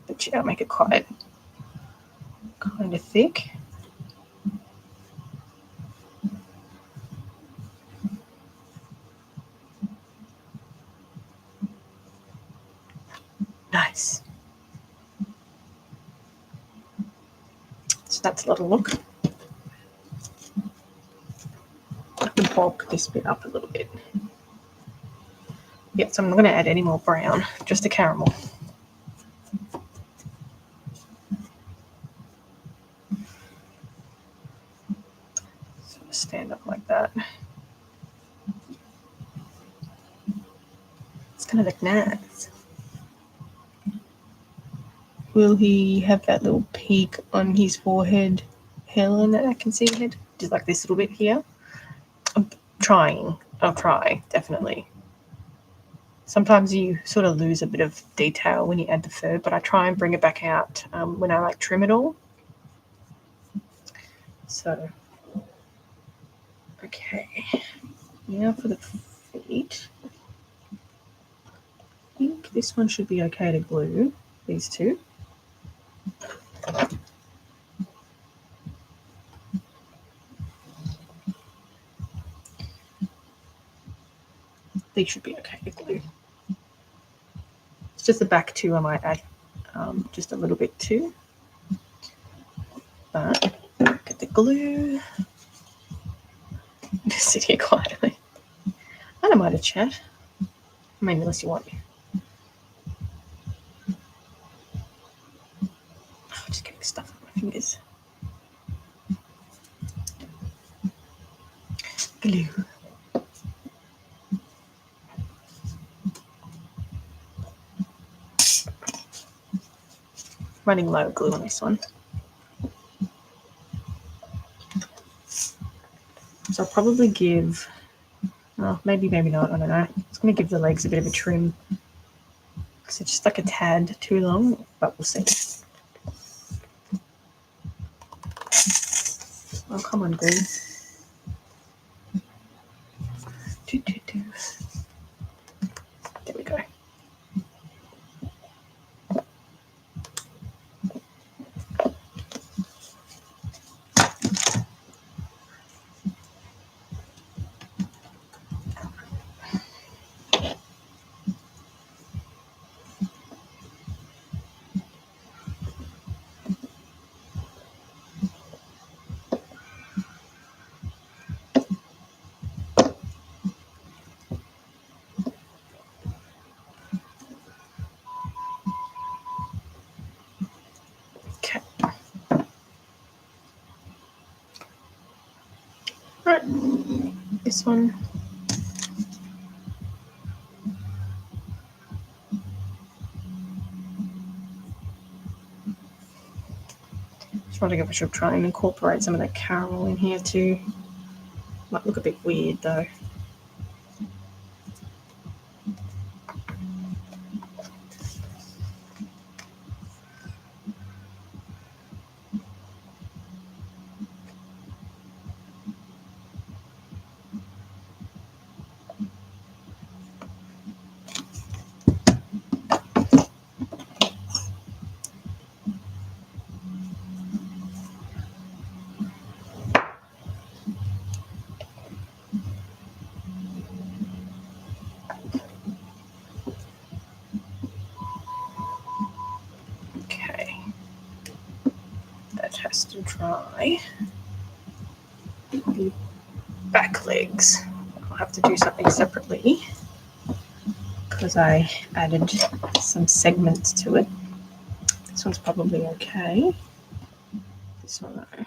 But yeah, I'll make it quite kind of thick. Nice. So that's a little look. I can bulk this bit up a little bit. Yeah, so I'm not going to add any more brown, just the caramel. Sort of stand up like that. It's going to look nice. Will he have that little peak on his forehead hairline that I can see ahead? Just like this little bit here. I'm trying. I'll try, definitely. Sometimes you sort of lose a bit of detail when you add the fur, but I try and bring it back out when I like trim it all. So, okay. Now for the feet. I think this one should be okay to glue, these two. These should be okay to glue. It's just the back two I might add just a little bit too. But get the glue. Just sit here quietly. I don't mind a chat. I mean, unless you want me. Oh, just getting stuff on my fingers. glue. Running low glue on this one. So I'll probably give, oh, maybe not, I don't know. It's going to give the legs a bit of a trim. Because it's just like a tad too long, but we'll see. Oh, come on, glue. There we go. Okay. Right. This one. Just wondering if I should try and incorporate some of that caramel in here too. Might look a bit weird though. Okay. That has to dry. The back legs. I'll have to do something separately because I added some segments to it. This one's probably okay. This one though.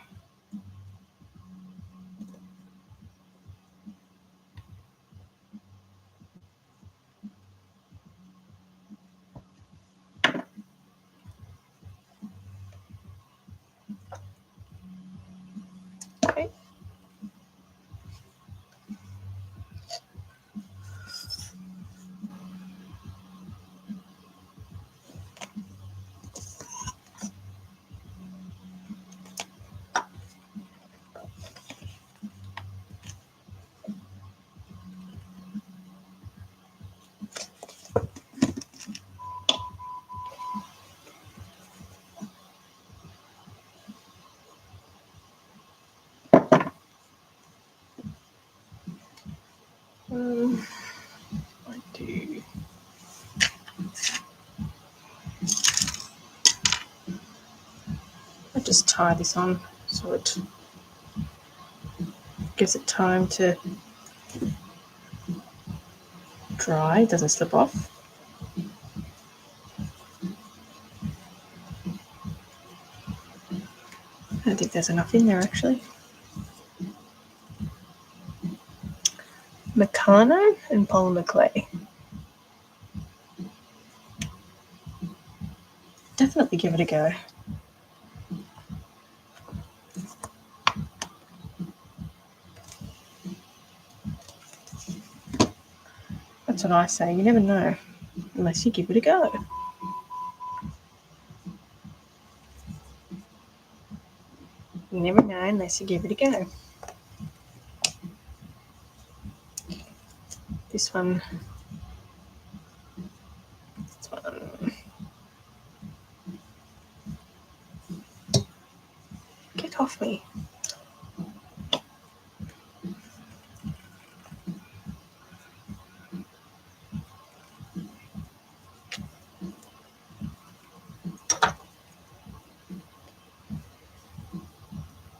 Okay. I do. I just tie this on so it gives it time to dry, it doesn't slip off. I don't think there's enough in there actually. Meccano and polymer clay. Definitely give it a go. That's what I say, you never know unless you give it a go. You never know unless you give it a go. This one. Get off me.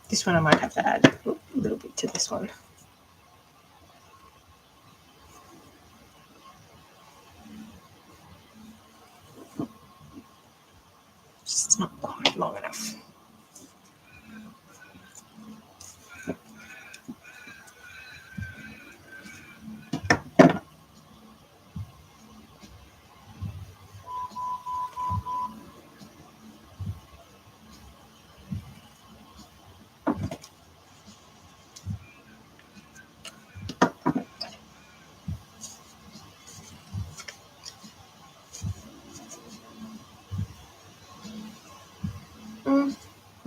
This one I might have to add a little bit to this one. It's not quite long enough.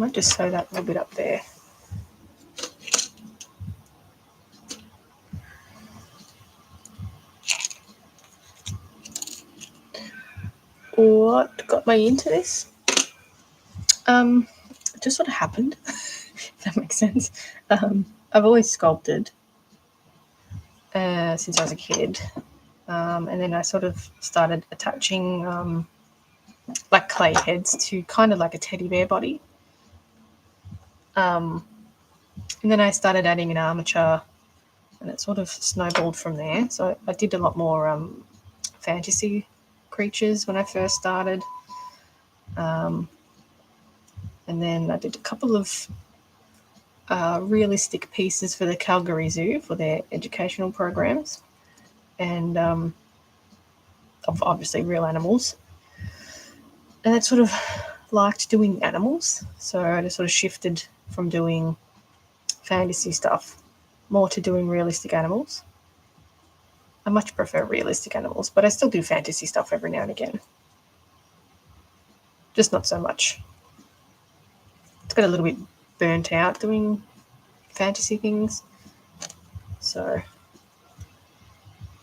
might just sew that little bit up there. What got me into this? It just sort of happened, if that makes sense. I've always sculpted since I was a kid. And then I sort of started attaching like clay heads to kind of like a teddy bear body. And then I started adding an armature, and it sort of snowballed from there. So I did a lot more fantasy creatures when I first started. And then I did a couple of realistic pieces for the Calgary Zoo for their educational programs, and of obviously real animals. And I sort of liked doing animals, so I just sort of shifted from doing fantasy stuff more to doing realistic animals. I much prefer realistic animals, but I still do fantasy stuff every now and again. Just not so much. It's got a little bit burnt out doing fantasy things. So,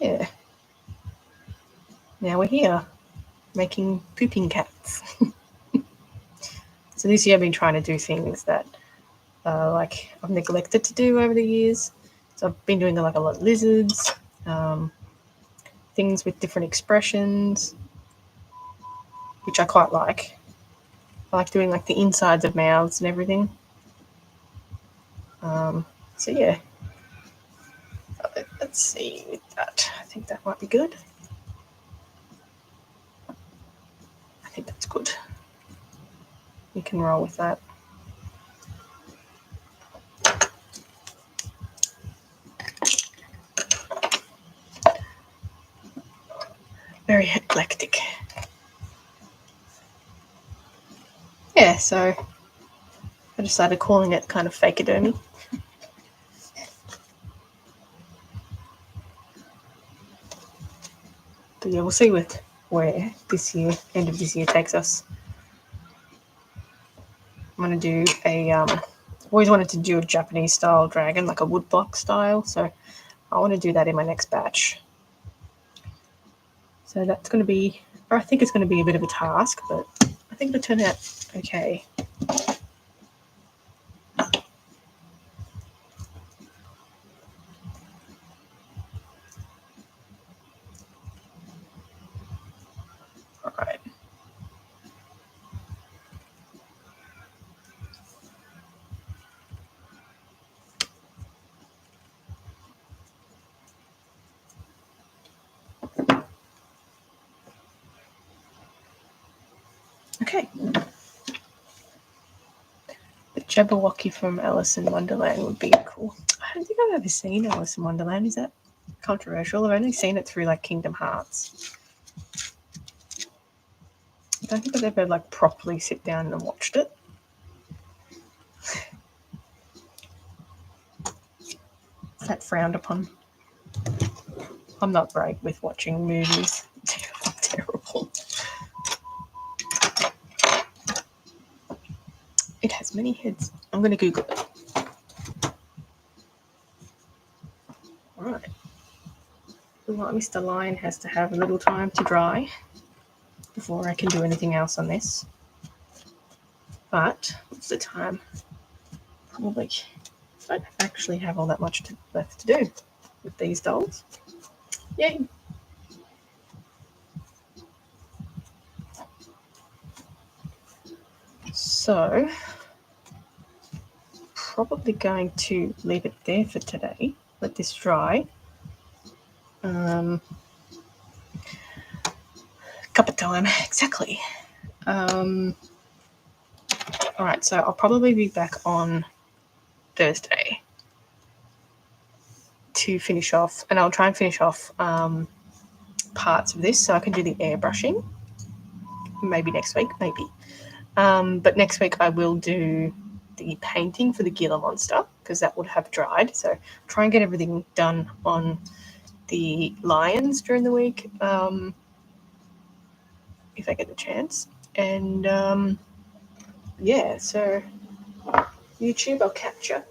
yeah. Now we're here, making pooping cats. So this year I've been trying to do things that like I've neglected to do over the years. So I've been doing like a lot of lizards, things with different expressions, which I quite like. I like doing like the insides of mouths and everything. So yeah, let's see with that. I think that might be good. I think that's good. You can roll with that. Very eclectic. Yeah, so I decided calling it kind of fakeodermy. But yeah, we'll see with where this year, end of this year, takes us. I'm going to do always wanted to do a Japanese style dragon, like a woodblock style. So I want to do that in my next batch. So that's going to be, or I think it's going to be a bit of a task, but I think it'll turn out okay. All right. Okay. The Jabberwocky from Alice in Wonderland would be cool. I don't think I've ever seen Alice in Wonderland. Is that controversial? I've only seen it through like Kingdom Hearts. I don't think I've ever like properly sit down and watched it. Is that frowned upon? I'm not great with watching movies. I'm terrible. It has many heads. I'm going to Google it. All right. Well, Mr. Lion has to have a little time to dry before I can do anything else on this. But what's the time? Probably I don't actually have all that much left to do with these dolls. Yay! So, probably going to leave it there for today. Let this dry. Cup of time, exactly. All right, so I'll probably be back on Thursday to finish off, and I'll try and finish off parts of this so I can do the airbrushing. Maybe next week, maybe. But next week I will do the painting for the Gila monster because that would have dried. So try and get everything done on the lions during the week if I get the chance. And yeah, so YouTube, I'll catch you.